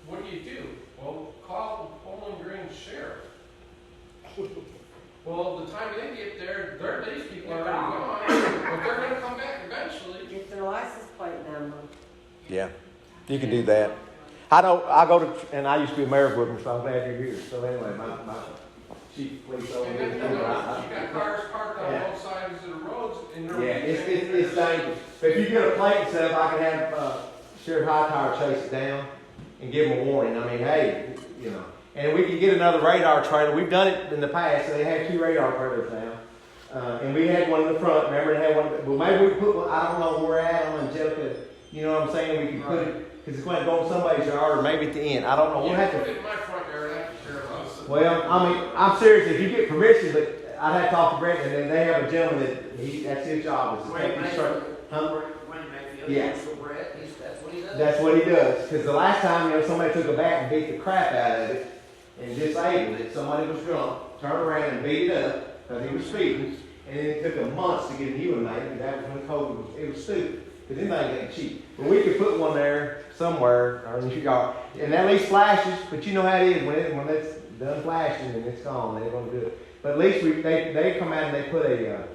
what do you do? Well, call Bowling Green Sheriff. Well, the time they get there, these people are already gone, but they're gonna come back eventually. Get their license plate number. Yeah, you can do that. I know, I go to, and I used to be a mayor with them, so I'm glad you're here. So anyway, my chief police over And here. then, you know, you got cars parked on both sides of the roads and they're. Yeah, it's dangerous. But if you get a plate and stuff, I can have, Sheriff Hightower chase it down and give them a warning. I mean, hey, you know. And we can get another radar trailer. We've done it in the past. So they have 2 radar trailers now. And we had one in the front. Remember, they had one. Well, maybe we can put one. I don't know where we're at on Angelica. You know what I'm saying? We can put it, because it's going to go in somebody's yard or maybe at the end. I don't know. We'll have Put to. it in my front yard, I can care less. Well, I mean, I'm serious. If you get permission, but I'd have to talk to Brent, and then they have a gentleman that's his job is to take these trucks. Huh? Wayne Mayfield, Yeah. for Brett, that's what he does. That's what he does. Because the last time, you know, somebody took a bat and beat the crap out of it and disabled it. Somebody was drunk, turned around and beat it up because he was speeding. And then it took them months to get a new one made, because that was when COVID was, it was stupid. Because anything ain't cheap. But we could put one there somewhere, or in your yard, and at least flashes, but you know how it is, when it's done flashing and it's gone, they're going to do it. But at least they come out and they put a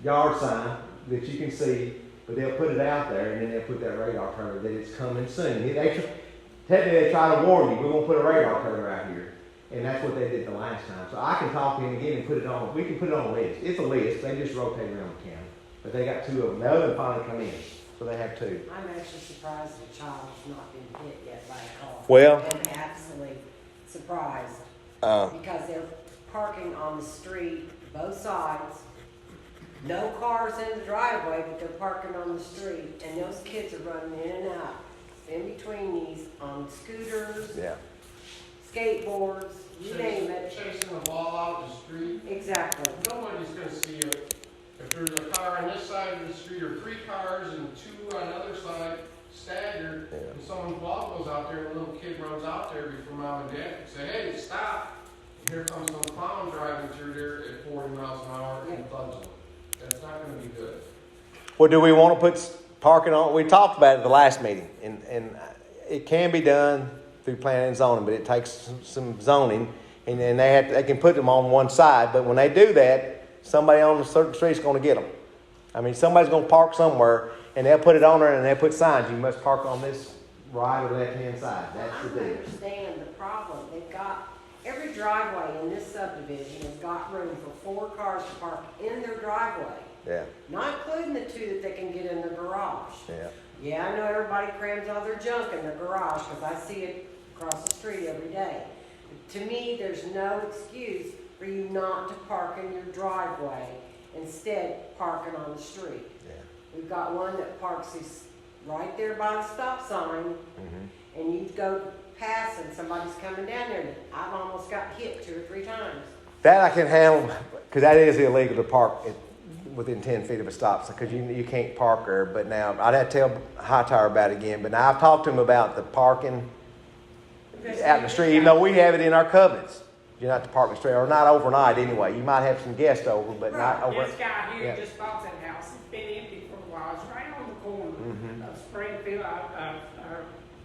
yard sign that you can see, but they'll put it out there, and then they'll put that radar trailer that it's coming soon. Technically, they try to warn you, we're going to put a radar trailer out here. And that's what they did the last time. So I can talk to him again and put it on, we can put it on a list. It's a list, they just rotate around the county. But they got 2 of them. The other one finally come in, so they have 2. I'm actually surprised the child has not been hit yet by a car. Well- I'm absolutely surprised, Uh, because they're parking on the street, both sides. No cars in the driveway, but they're parking on the street, and those kids are running in and out, in between these, on scooters, yeah. skateboards, you name it. Chasing the ball out the street. Exactly. Nobody's gonna see it. If there's a car on this side of the street, or 3 cars and 2 on the other side, staggered, Yeah. and someone's ball goes out there, and a little kid runs out there before mom and dad can say, hey, stop. And here comes some clown driving through there at 40 miles an hour and thuds them. That's not gonna be good. Well, do we want to put parking on? We talked about it at the last meeting, and it can be done through planning and zoning, but it takes some zoning, and then they can put them on one side. But when they do that, somebody on a certain street's going to get them. I mean, somebody's going to park somewhere, and they'll put it on there, and they'll put signs. You must park on this right or left-hand side. That's I the don't deal. understand the problem. They've got, every driveway in this subdivision has got room for 4 cars to park in their driveway, Yeah, not including the 2 that they can get in the garage. yeah. Yeah, I know everybody crams all their junk in their garage, because I see it across the street every day. To me, there's no excuse for you not to park in your driveway, instead parking on the street. Yeah. We've got one that parks right there by the stop sign, Mm-hmm. and you go past and somebody's coming down there, and I've almost got hit 2 or 3 times. That I can handle, because that is illegal to park within 10 feet of a stop sign, because you can't park there. But now, I'd have to tell Hightower about it again. But now, I've talked to him about the parking out in the street, even though we have it in our covenants. You're not to park in the street, or not overnight anyway. You might have some guests over, but not over. This guy here Yeah. just bought that house, it's been empty for a while, it's right on the corner Mhm. of Springfield,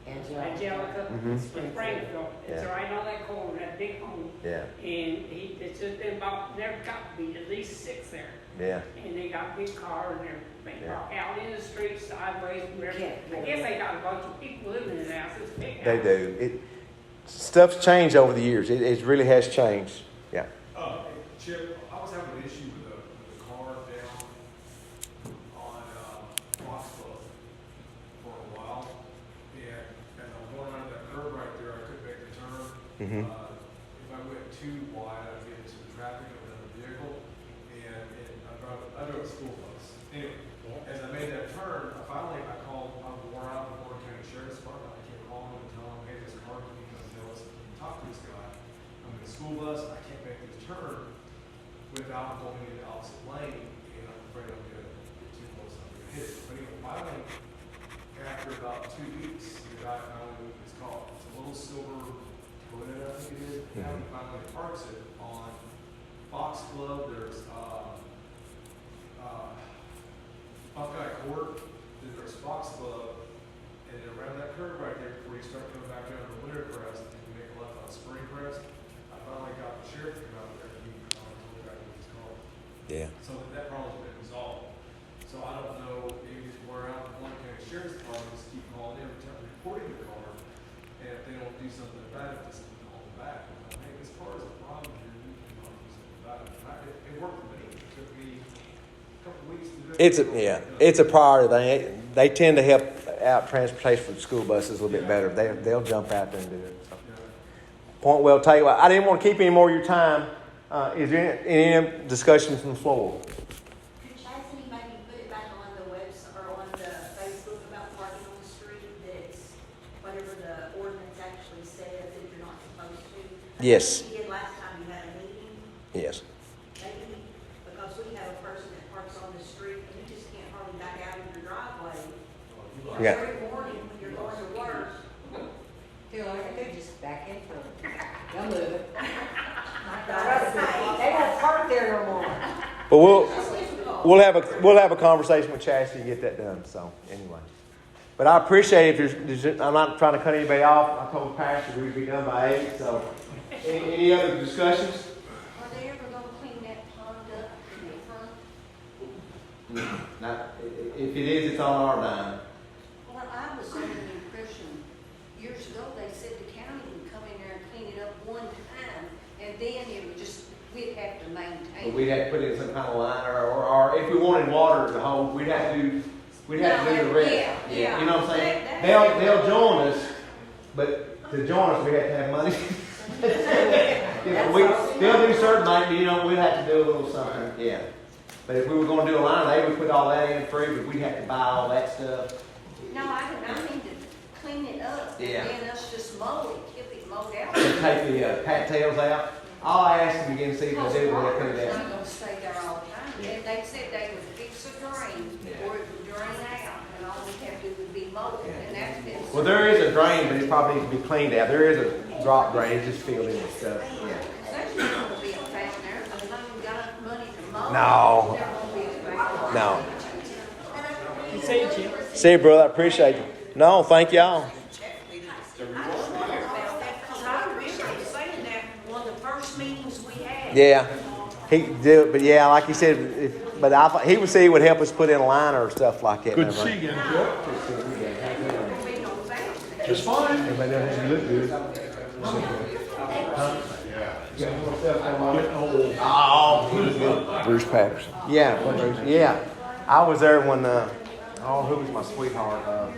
Angelica, Mhm. and Springfield. It's Yeah. right on that corner, that big home. Yeah, And it's just been about, there got to be at least 6 there. yeah. And they got big cars and everything, Yeah. park out in the street, sideways, wherever. Can't I afford guess it. they got a bunch of people living in the house, it's a big house. They do. Stuff's changed over the years. It really has changed. Yeah. Chip, I was having an issue with the car down on Fox Club for a while, and I'm going under that curve right there, I couldn't make the turn. Mhm. If I went too wide, I'd get into the traffic of another vehicle, and I drove a school bus. Anyway, as I made that turn, I called Warren out, the Warren County Sheriff's Department. I can't call him and tell him, hey, this car can you come tell us, talk to this guy. I'm in a school bus, I can't make this turn without going in the opposite lane, and I'm afraid I'm gonna get too close, I'm gonna hit it. But anyway, finally, after about 2 weeks, the guy finally moved his car. It's a little silver Toyota, I think it is. Now he finally parks it on Fox Club. There's Buckeye Court, then there's Fox Club, and then around that curve right there, before you start coming back down to the Winter Crest, and you make a left on Spring Crest, I finally got the sheriff to come out there, and he told me back with his car. Yeah. So that problem's been resolved. So I don't know, maybe just wear out the Warren County Sheriff's Department, just keep calling in, reporting the car. And It's a priority thing. They tend to help out transportation for the school buses a little bit better. They'll jump out there and do it. So. Point well taken. I didn't want to keep any more of your time. Is there any discussion from the floor? Could Chastity maybe put it back on the website or on the Facebook about parking on the street, that's whatever the ordinance actually says that you're not supposed to? Yes. You did last time you had a meeting, Yes. maybe, because we have a person that parks on the street and you just can't hardly back out of your driveway. Yeah. Every morning when you're going to work. Feel like I could just back in front. They'll move it. They won't park there no more. But we'll have a conversation with Chastity and get that done. So anyway, but I appreciate if I'm not trying to cut anybody off. I told Pastor we'd be done by 8. So any other discussions? Are they ever gonna clean that pond up in the front? Not, if it is, it's on our dime. Well, I was under the impression, years ago, they said the county would come in there and clean it up one time, and then it would just, we'd have to maintain. But we'd have to put in some kind of line, or if we wanted water to hold, we'd have to do the rest. Yeah. You know what I'm saying? They'll join us, but to join us, we have to have money. They'll do certain things, we'd have to do a little something. Yeah. But if we were going to do a line, they would put all that in free, but we'd have to buy all that stuff. No, I mean to clean it up, and Yeah. then us just mow it, keep it mowed out. And take the pat tails out. I'll ask them again, see if they do when they put it Water's down. not gonna stay there all the time, Yeah. and they said they would fix a drain, Yeah. or it would drain out, and all we have to do would be mow it, and that's been. Well, there is a drain, but it probably needs to be cleaned out. There is a drop drain, it's just filled in with stuff. Yeah. There's not gonna be a fountain there, because I haven't got enough money to mow. No. There won't be a fountain. No. See you, Jim. See you, brother. I appreciate you. No, thank y'all. I wondered about that, because I remember saying that one of the first meetings we had. Yeah. He do it, but yeah, like he said, but I thought he would say he would help us put in a line or stuff like that. Good to see you again, Chuck. Just fine. Everybody knows you look good. Oh, Bruce Patterson. yeah. I was there when, who was my sweetheart?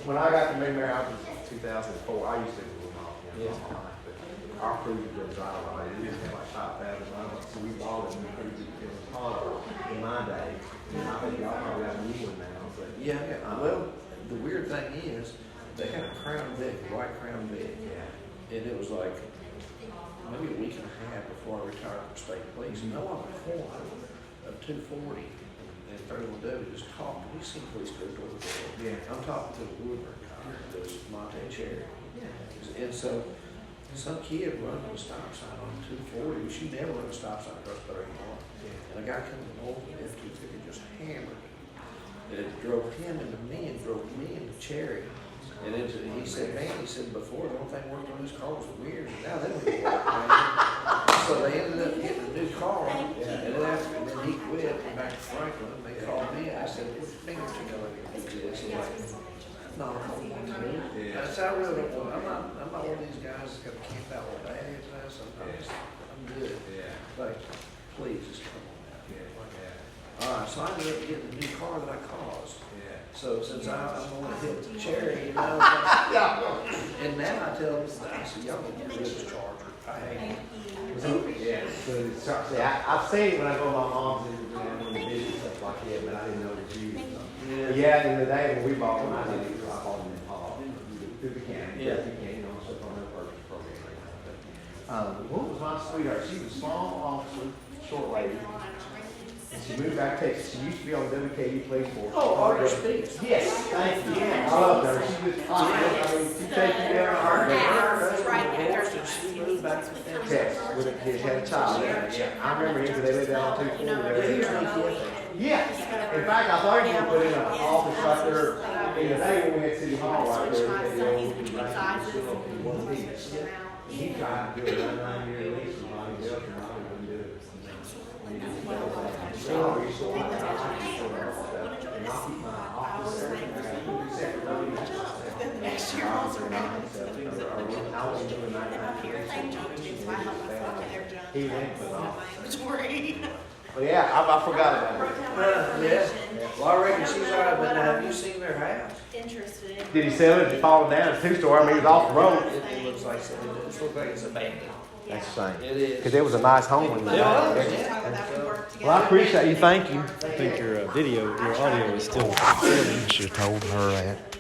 When I got to be married, I was 2004. I used to live in all my life, but our cruise was drive right. We just had like 5,000 miles, so we bought a new cruise. It was hard in my day. And I think y'all probably got a new one now. But Yeah, well, the weird thing is, they had a Crown Vic, white Crown Vic. And it was like, maybe a week and a half before I retired from state police. And I was on the corner of 240 and 31W just talking. We seen police go door to door. Yeah. I'm talking to the Woodburn cop, this Monte Cherry. And so, some kid running a stop sign on 240, which you never run a stop sign across 31. And a guy coming over the F-250 just hammered him. And it drove him into me and drove me into Cherry. And he said, man, before the only thing worked on this car was the mirrors, and now they don't even work, man. So they ended up getting a new car, and then he quit, and back to Franklin, and they called me, and I said, what fingers you know I can do this? He's like, no, I don't want to do it. I said, I really don't want, I'm not one of these guys that's gonna camp out all day, and that sometimes, I'm good. Like, please, just come on out. All right, so I ended up getting the new car that I caused. So since I'm going to hit Cherry, and now I tell them, I said, y'all need to get rid of this Charger. I hate it. So I've seen it when I go to my mom's and when they do stuff like that, but I didn't know it was you. Yeah, in the day when we bought one, I did it, I bought them in Paul, through the county. Stuff on their purchase program. What was my sweetheart? She was a small officer, short lady. And she moved back to Texas. She used to be on the WKU police force. Oh, Audrey Speaks. Yes, thank you. I love her. She was, she takes you down. She moved back to Texas with a kid, had a child. Yeah, I remember him because they lived down on 240. Yeah. In fact, I thought he was going to put in an office right there in the day when we had City Hall right there. He tried to do it 9 years lease with Monty Belcher, and I wouldn't do it. But yeah, I forgot about Wrote it. down my Yeah. information. Well, I reckon I don't she's know alright, but what have I'm you seen their house? Interested in. Did he sell it? Did it fall down? It's a two-story. I mean, it was off the road. It looks like, it looks like it's abandoned. That's the same. It is. Because it was a nice home when you It got was, it. yeah. Talk about we work together. Well, I appreciate you. Thank you. I think your audio is still. Should have told her that.